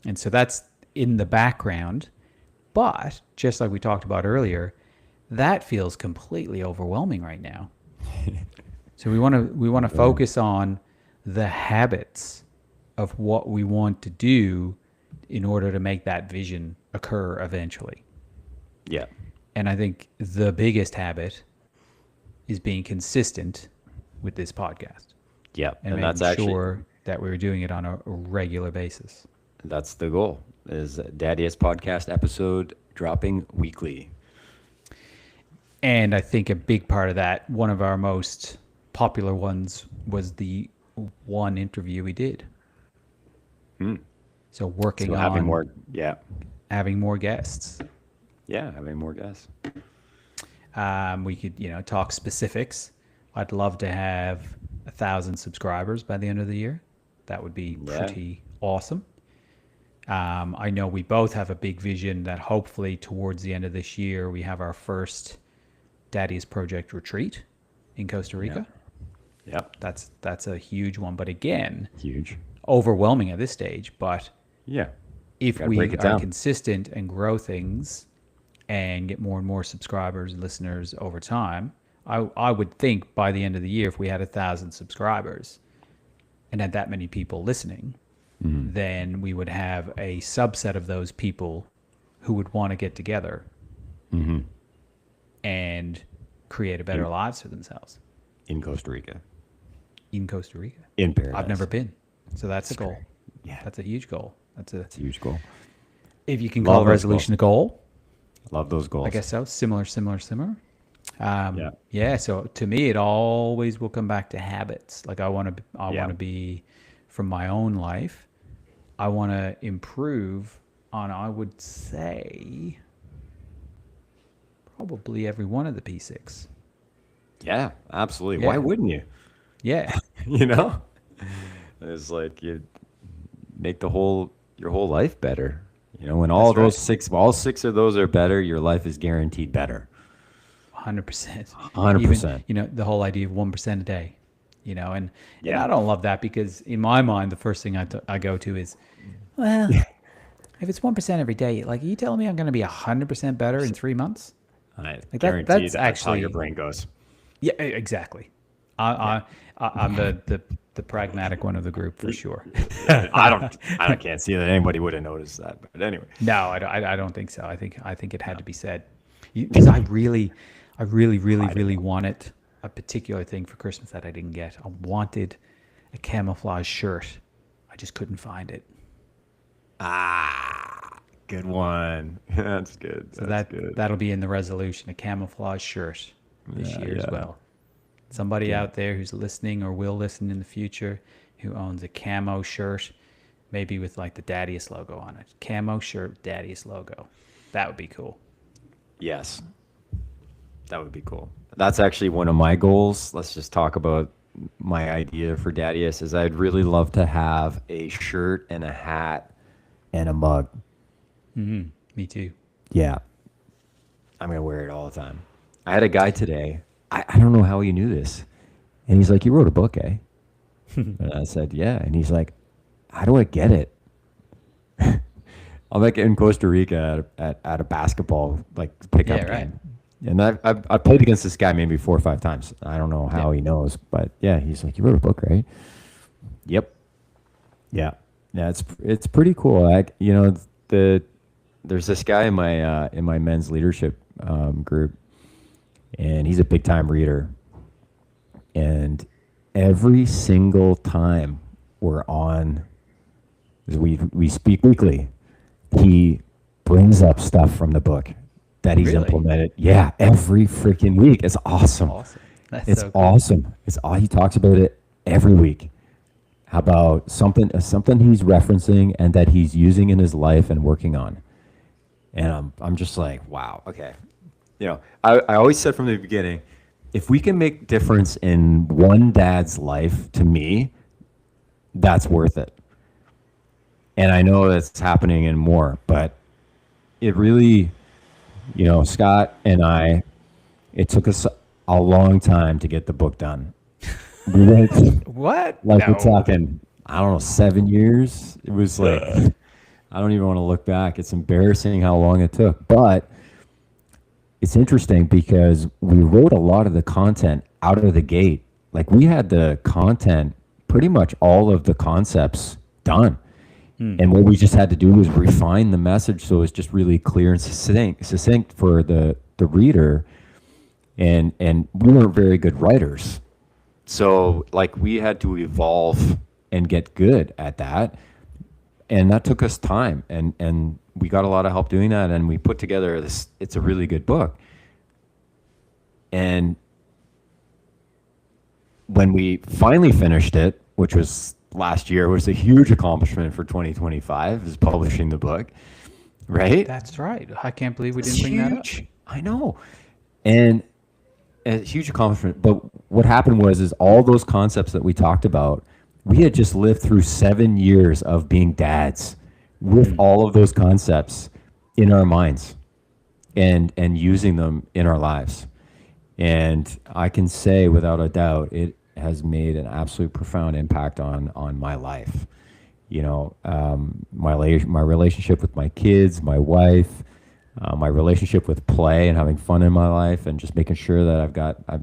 S2: and so that's in the background. But just like we talked about earlier, that feels completely overwhelming right now. So we want to focus on the habits of what we want to do in order to make that vision occur eventually.
S1: Yeah.
S2: And I think the biggest habit is being consistent with this podcast
S1: Yeah.
S2: and
S1: And that's
S2: making
S1: actually
S2: sure that we're doing it on a regular basis.
S1: that's the goal. Is Daddy's podcast episode dropping weekly.
S2: And I think a big part of that, one of our most popular ones, was the one interview we did. So working
S1: So
S2: on
S1: having more, yeah,
S2: having more guests.
S1: having more guests.
S2: We could, talk specifics. I'd love to have 1,000 subscribers by the end of the year. That would be
S1: Yeah.
S2: pretty awesome. I know we both have a big vision that hopefully towards the end of this year, we have our first Daddy's Project retreat in Costa Rica.
S1: Yeah,
S2: That's a huge one. But again,
S1: huge.
S2: overwhelming at this stage. But
S1: Yeah,
S2: if
S1: Gotta
S2: we
S1: break it
S2: are
S1: down.
S2: consistent and grow things and get more and more subscribers and listeners over time, I would think by the end of the year, if we had 1,000 subscribers and had that many people listening, then we would have a subset of those people who would want to get together and create a better lives for themselves
S1: in Costa Rica,
S2: in Costa Rica.
S1: in paradise.
S2: I've never been, so that's a goal.
S1: Yeah,
S2: That's a huge goal. That's
S1: it's a huge goal.
S2: if you can
S1: Love
S2: call a
S1: those
S2: resolution a goal.
S1: Love those goals.
S2: I guess so. Similar.
S1: Yeah.
S2: Yeah. So to me, it always will come back to habits. Like I want to
S1: Yeah.
S2: be from my own life. I want to improve on, I would say, probably every one of the P6.
S1: Yeah, absolutely.
S2: Yeah.
S1: Why wouldn't you?
S2: Yeah.
S1: You know, it's like you make your whole life better. You know, when all
S2: That's
S1: six of those are better, your life is guaranteed better.
S2: 100%.
S1: 100%.
S2: Even, the whole idea of 1% a day, and
S1: Yeah.
S2: I don't love that because in my mind, the first thing I go to is, well, if it's 1% every day, like, are you telling me I'm going to be 100% better in 3 months?
S1: I
S2: that-
S1: guarantee
S2: that's
S1: that's how
S2: actually-
S1: your brain goes.
S2: Yeah, exactly. I'm the pragmatic one of the group for sure.
S1: I can't see that anybody would have noticed that. But anyway,
S2: No, I don't think so. I think it had to be said because I really wanted a particular thing for Christmas that I didn't get. I wanted a camouflage shirt. I just couldn't find it.
S1: good one. That's good.
S2: So
S1: That's good.
S2: that'll be in the resolution, a camouflage shirt this year as well. Somebody out there who's listening or will listen in the future who owns a camo shirt, maybe with like the Daddiest logo on it. Camo shirt, Daddiest logo. That would be cool.
S1: Yes, that would be cool. That's actually one of my goals. Let's just talk about my idea for Daddiest. Is I'd really love to have a shirt and a hat and a mug.
S2: Me too.
S1: Yeah. I'm going to wear it all the time. I had a guy today. I don't know how he knew this. And he's like, you wrote a book, eh? And I said, yeah. And he's like, how do I get it? I'm like in Costa Rica at a basketball pickup
S2: Yeah, right.
S1: game. And I've played against this guy maybe 4 or 5 times. I don't know how he knows. But yeah, he's like, you wrote a book, right? Yep. Yeah. Yeah, it's pretty cool. There's this guy in my men's leadership group, and he's a big time reader. And every single time we're on, we speak weekly, he brings up stuff from the book that he's
S2: Really?
S1: implemented. Yeah, every freaking week. It's awesome.
S2: Awesome. That's
S1: It's
S2: so cool.
S1: awesome. He talks about it every week. about something he's referencing and that he's using in his life and working on. And I'm just like, wow, okay. I always said from the beginning, if we can make difference in one dad's life, to me, that's worth it. And I know that's happening in more, but it really, Scott and I, it took us a long time to get the book done. We went,
S2: What?
S1: like, we're
S2: No.
S1: talking, I don't know, 7 years. It was like, I don't even want to look back. It's embarrassing how long it took. But it's interesting because we wrote a lot of the content out of the gate. Like, we had the content, pretty much all of the concepts done. And what we just had to do was refine the message so it's just really clear and succinct for the reader. And we weren't very good writers. So, like, we had to evolve and get good at that. And that took us time. And we got a lot of help doing that. And we put together this, it's a really good book. And when we finally finished it, which was last year, was a huge accomplishment for 2025, is publishing the book, right?
S2: That's right. I can't believe we
S1: It's
S2: didn't bring that up.
S1: huge. I know. And a huge accomplishment. But what happened is all those concepts that we talked about, we had just lived through 7 years of being dads with all of those concepts in our minds and using them in our lives. And I can say without a doubt, it has made an absolute profound impact on my life. My relationship with my kids, my wife, my relationship with play and having fun in my life, and just making sure that I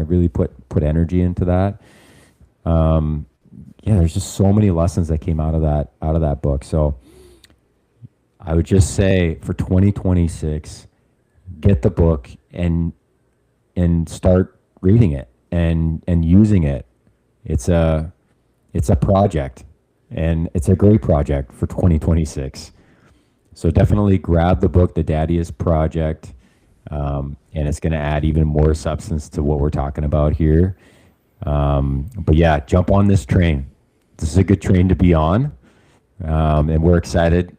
S1: really put energy into that. There's just so many lessons that came out of that book. So I would just say for 2026, get the book and start reading it and using it. It's a project, and it's a great project for 2026. So definitely grab the book, The Daddiest Project, and it's going to add even more substance to what we're talking about here. But yeah, jump on this train. This is a good train to be on, and we're excited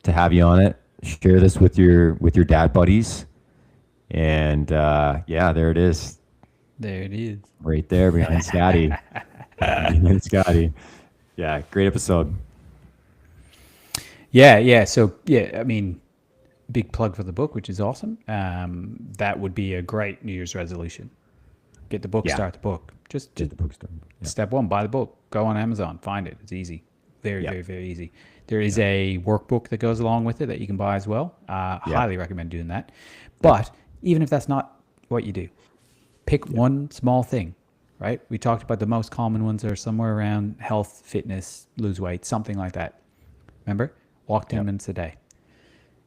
S1: to have you on it. Share this with your dad buddies, and there it is,
S2: There it is.
S1: right there behind Scotty. Behind Scotty. Yeah, great episode.
S2: Yeah. So, I mean, big plug for the book, which is awesome. That would be a great New Year's resolution. Get the book,
S1: Yeah.
S2: start the book. Just
S1: Get the book started. Yeah.
S2: step one, buy the book. Go on Amazon, find it. It's easy. Very,
S1: Yeah.
S2: very, very easy. There is a workbook that goes along with it that you can buy as well. Highly recommend doing that. But even if that's not what you do, pick one small thing, right? We talked about the most common ones are somewhere around health, fitness, lose weight, something like that. Remember? Walk 10 minutes a day.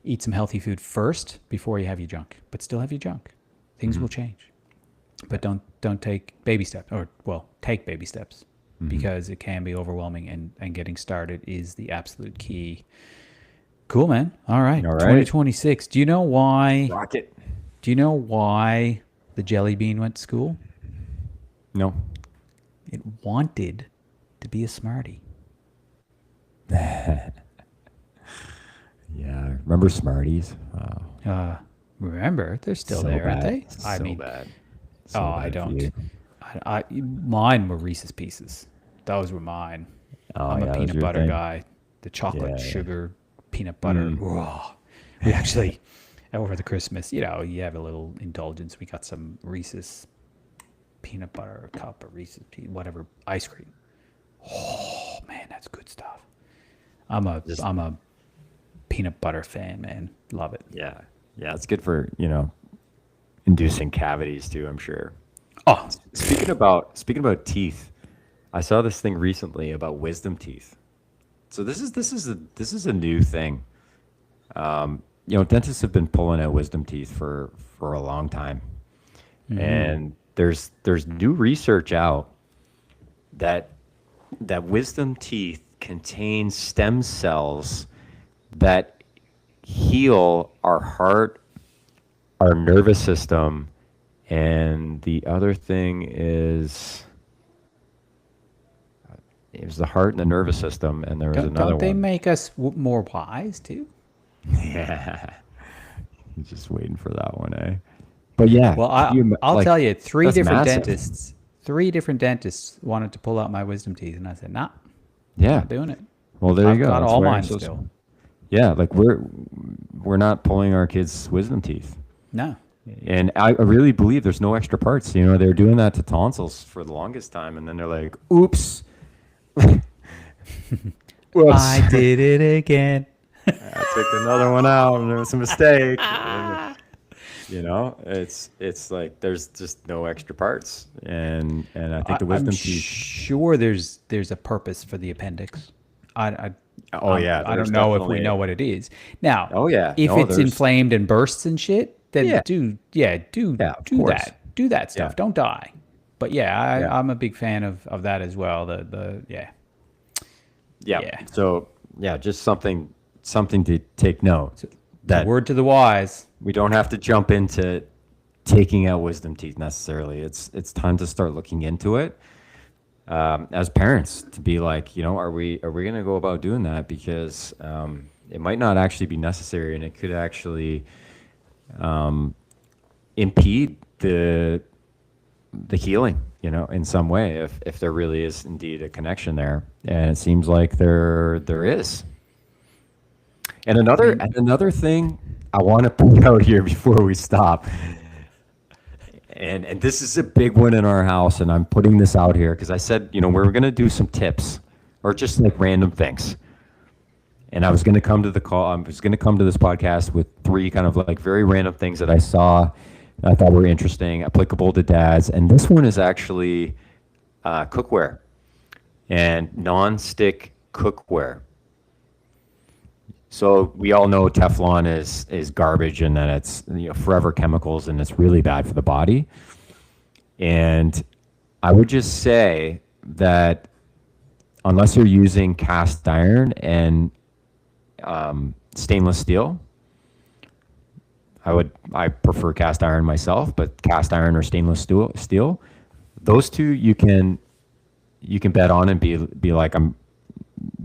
S2: Eat some healthy food first before you have your junk, but still have your junk. Things will change. But don't take baby steps, take baby steps, because it can be overwhelming, and getting started is the absolute key. Cool, man. All right.
S1: All right.
S2: 2026. Do you know why
S1: Rocket.
S2: the jelly bean went to school?
S1: No.
S2: It wanted to be a smarty.
S1: Yeah. Remember Smarties? Wow.
S2: Remember, they're still
S1: So
S2: there, aren't
S1: bad.
S2: they?
S1: So bad. So
S2: I
S1: bad for
S2: don't.
S1: you.
S2: Mine were Reese's Pieces. Those were mine.
S1: Oh,
S2: I'm
S1: yeah,
S2: a
S1: those
S2: peanut
S1: are your
S2: butter
S1: thing.
S2: guy. The chocolate,
S1: Yeah.
S2: sugar, peanut butter. Whoa. We actually, over the Christmas, you have a little indulgence. We got some Reese's peanut butter cup or Reese's whatever ice cream. Oh man, that's good stuff. I'm a peanut butter fan, man. Love it.
S1: Yeah. Yeah. It's good for, inducing cavities too, I'm sure.
S2: Oh,
S1: Speaking about teeth, I saw this thing recently about wisdom teeth. So this is a new thing. Dentists have been pulling out wisdom teeth for a long time, and there's new research out that wisdom teeth contain stem cells that heal our heart, our nervous system, and the other thing is It was the heart and the nervous system, and there was another
S2: Don't they
S1: one.
S2: make us more wise too?
S1: Yeah, just waiting for that one, eh? But yeah,
S2: Well,
S1: can you
S2: I'll tell you,
S1: that's massive.
S2: three different dentists wanted to pull out my wisdom teeth, and I said, nah,
S1: Yeah.
S2: not doing it.
S1: Well, there
S2: I've
S1: you go.
S2: got
S1: That's
S2: all
S1: why
S2: mine
S1: I'm so.
S2: still.
S1: Yeah, like we're not pulling our kids' wisdom teeth.
S2: No.
S1: And I really believe there's no extra parts. You know, they're doing that to tonsils for the longest time, and then they're like, "Oops, whoops,
S2: I did it again.
S1: I took another one out, and there was a mistake." And, you know, it's like there's just no extra parts, and I think the
S2: I'm
S1: wisdom teeth.
S2: sure there's a purpose for the appendix. I
S1: Oh yeah,
S2: I
S1: there's
S2: don't know if we
S1: definitely.
S2: know what it is. Now,
S1: Oh yeah,
S2: if
S1: no,
S2: it's
S1: there's.
S2: inflamed and bursts and shit, then
S1: Yeah,
S2: do
S1: of course.
S2: that stuff.
S1: Yeah,
S2: Don't die. But yeah,
S1: yeah.
S2: I'm a big fan of that as well. The yeah.
S1: Yeah.
S2: Yeah.
S1: So yeah, just something to take note that
S2: Word to the wise.
S1: we don't have to jump into taking out wisdom teeth necessarily. It's time to start looking into it as parents to be like, you know, are we going to go about doing that because it might not actually be necessary and it could actually impede the healing, you know, in some way if there really is indeed a connection there, and it seems like there is. And another thing I want to point out here before we stop, and this is a big one in our house, and I'm putting this out here because I said, you know, we were gonna do some tips or just like random things. And I was gonna come to the call. I was gonna come to this podcast with three kind of like very random things that I saw, I thought were interesting, applicable to dads. And this one is actually cookware and non-stick cookware. So we all know Teflon is garbage and that it's, you know, forever chemicals and it's really bad for the body. And I would just say that unless you're using cast iron and stainless steel, I prefer cast iron myself, but cast iron or stainless steel, those two you can bet on and be like, I'm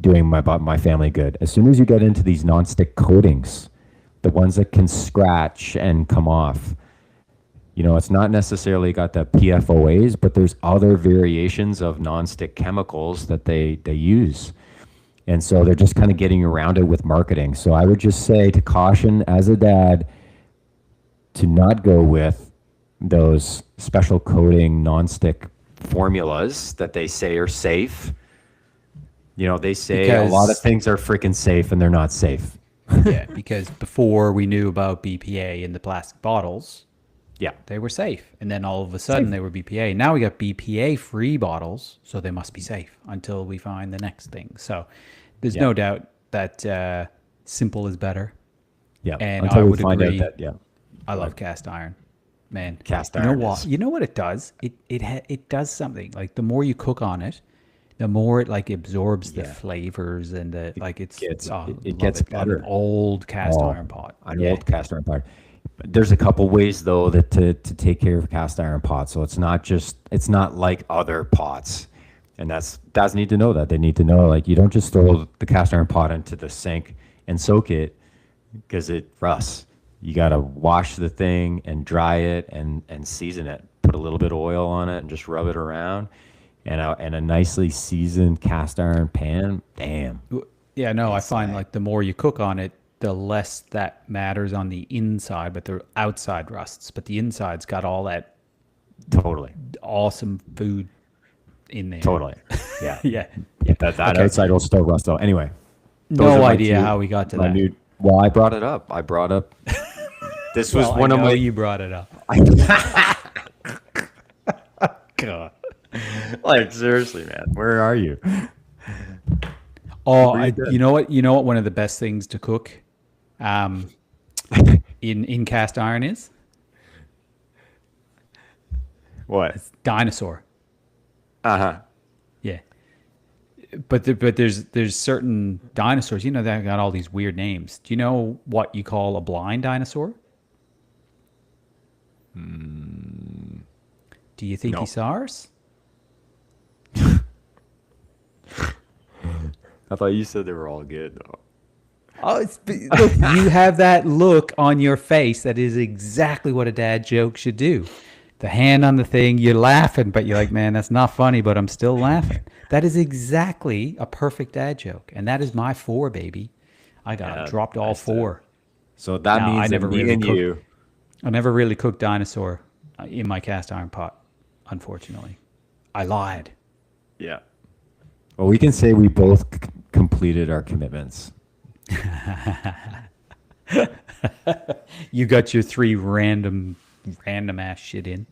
S1: doing my family good. As soon as you get into these nonstick coatings, the ones that can scratch and come off, you know, it's not necessarily got the PFOAs, but there's other variations of nonstick chemicals that they use. And so they're just kind of getting around it with marketing. So I would just say to caution as a dad to not go with those special coating nonstick formulas that they say are safe. You know, they say a lot of things are freaking safe and they're not safe.
S2: Yeah, because before we knew about BPA in the plastic bottles,
S1: Yeah.
S2: they were safe. And then all of a sudden they were BPA. Now we got BPA free bottles, so they must be safe until we find the next thing. So there's no doubt that simple is better.
S1: Yeah.
S2: And
S1: Until
S2: I
S1: we
S2: would
S1: find
S2: agree.
S1: out that, yeah.
S2: I love cast iron. Man,
S1: Cast
S2: you know
S1: iron
S2: what?
S1: is-
S2: You know what it does? It does something. Like the more you cook on it, the more it like absorbs the
S1: Yeah.
S2: flavors and the like. It
S1: gets
S2: love
S1: better.
S2: An old cast
S1: Oh,
S2: iron pot.
S1: An
S2: Yeah.
S1: old cast iron pot. But there's a couple ways though that to take care of cast iron pots. So it's not like other pots. And dads need to know that. They need to know, like, you don't just throw the cast iron pot into the sink and soak it because it rusts. You got to wash the thing and dry it and season it. Put a little bit of oil on it and just rub it around. And a nicely seasoned cast iron pan, damn.
S2: Yeah, no, I find like the more you cook on it, the less that matters on the inside, but the outside rusts. But the inside's got all that
S1: Totally.
S2: awesome food in there.
S1: Totally. Yeah.
S2: Yeah.
S1: That
S2: Okay.
S1: outside will still rust though. Anyway. those are
S2: No
S1: my
S2: idea
S1: two-
S2: how we got to
S1: my
S2: that.
S1: well, I brought it up. This was
S2: Well,
S1: one
S2: I
S1: of
S2: know
S1: my
S2: you brought it up. God.
S1: like seriously, man. Where are you?
S2: Oh,
S1: Read that.
S2: you know what? You know what? One of the best things to cook, in cast iron is
S1: What?
S2: dinosaur.
S1: Uh-huh.
S2: Yeah, but there's certain dinosaurs. You know that got all these weird names. Do you know what you call a blind dinosaur? Do you think
S1: No.
S2: he's ours?
S1: I thought you said they were all good though.
S2: Oh, look, you have that look on your face. That is exactly what a dad joke should do. The hand on the thing, you're laughing, but you're like, man, that's not funny, but I'm still laughing. That is exactly a perfect dad joke. And that is my 4, baby. I dropped all
S1: nice,
S2: 4.
S1: So that
S2: No, I
S1: means that
S2: never
S1: me
S2: really
S1: and
S2: cooked.
S1: you.
S2: I never really cooked dinosaur in my cast iron pot, unfortunately. I lied.
S1: Yeah. Well, we can say we both completed our commitments.
S2: You got your 3 random ass shit in.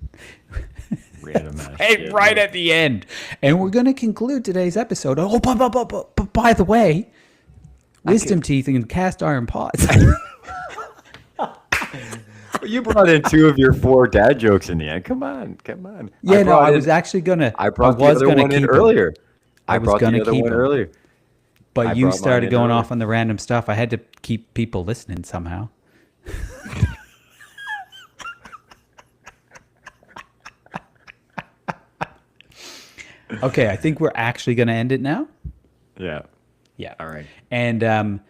S1: Random ass
S2: Hey,
S1: shit,
S2: right
S1: yeah.
S2: at the end. And we're going to conclude today's episode. Oh, but by the way, wisdom teeth and cast iron pots.
S1: You brought in 2 of your 4 dad jokes in the end. Come on.
S2: Yeah, no, I
S1: in-
S2: was actually going to.
S1: I brought the other one in earlier.
S2: I
S1: I
S2: was
S1: brought
S2: gonna
S1: the other
S2: keep
S1: one
S2: 'em.
S1: earlier.
S2: But
S1: I
S2: you
S1: brought mine
S2: started
S1: in
S2: going
S1: earlier.
S2: off on the random stuff. I had to keep people listening somehow. Okay, I think we're actually going to end it now.
S1: Yeah.
S2: Yeah.
S1: All right.
S2: And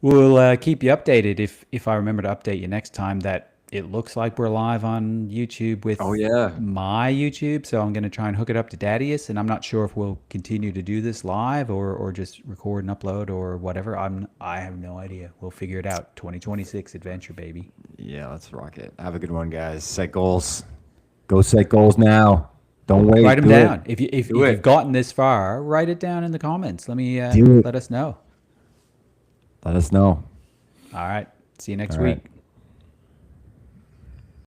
S2: we'll keep you updated if I remember to update you next time that it looks like we're live on YouTube with
S1: Oh, yeah.
S2: my YouTube. So I'm going to try and hook it up to Dadius, and I'm not sure if we'll continue to do this live or just record and upload or whatever. I have no idea. We'll figure it out. 2026 adventure, baby.
S1: Yeah, let's rock it. Have a good one, guys. Set goals. Go set goals now. Don't wait.
S2: Write them
S1: Do it.
S2: down. If
S1: Do
S2: you've
S1: it.
S2: gotten this far, write it down in the comments. Let me
S1: Do it.
S2: let us know.
S1: Let us know.
S2: All right. See you next
S1: All
S2: week.
S1: right.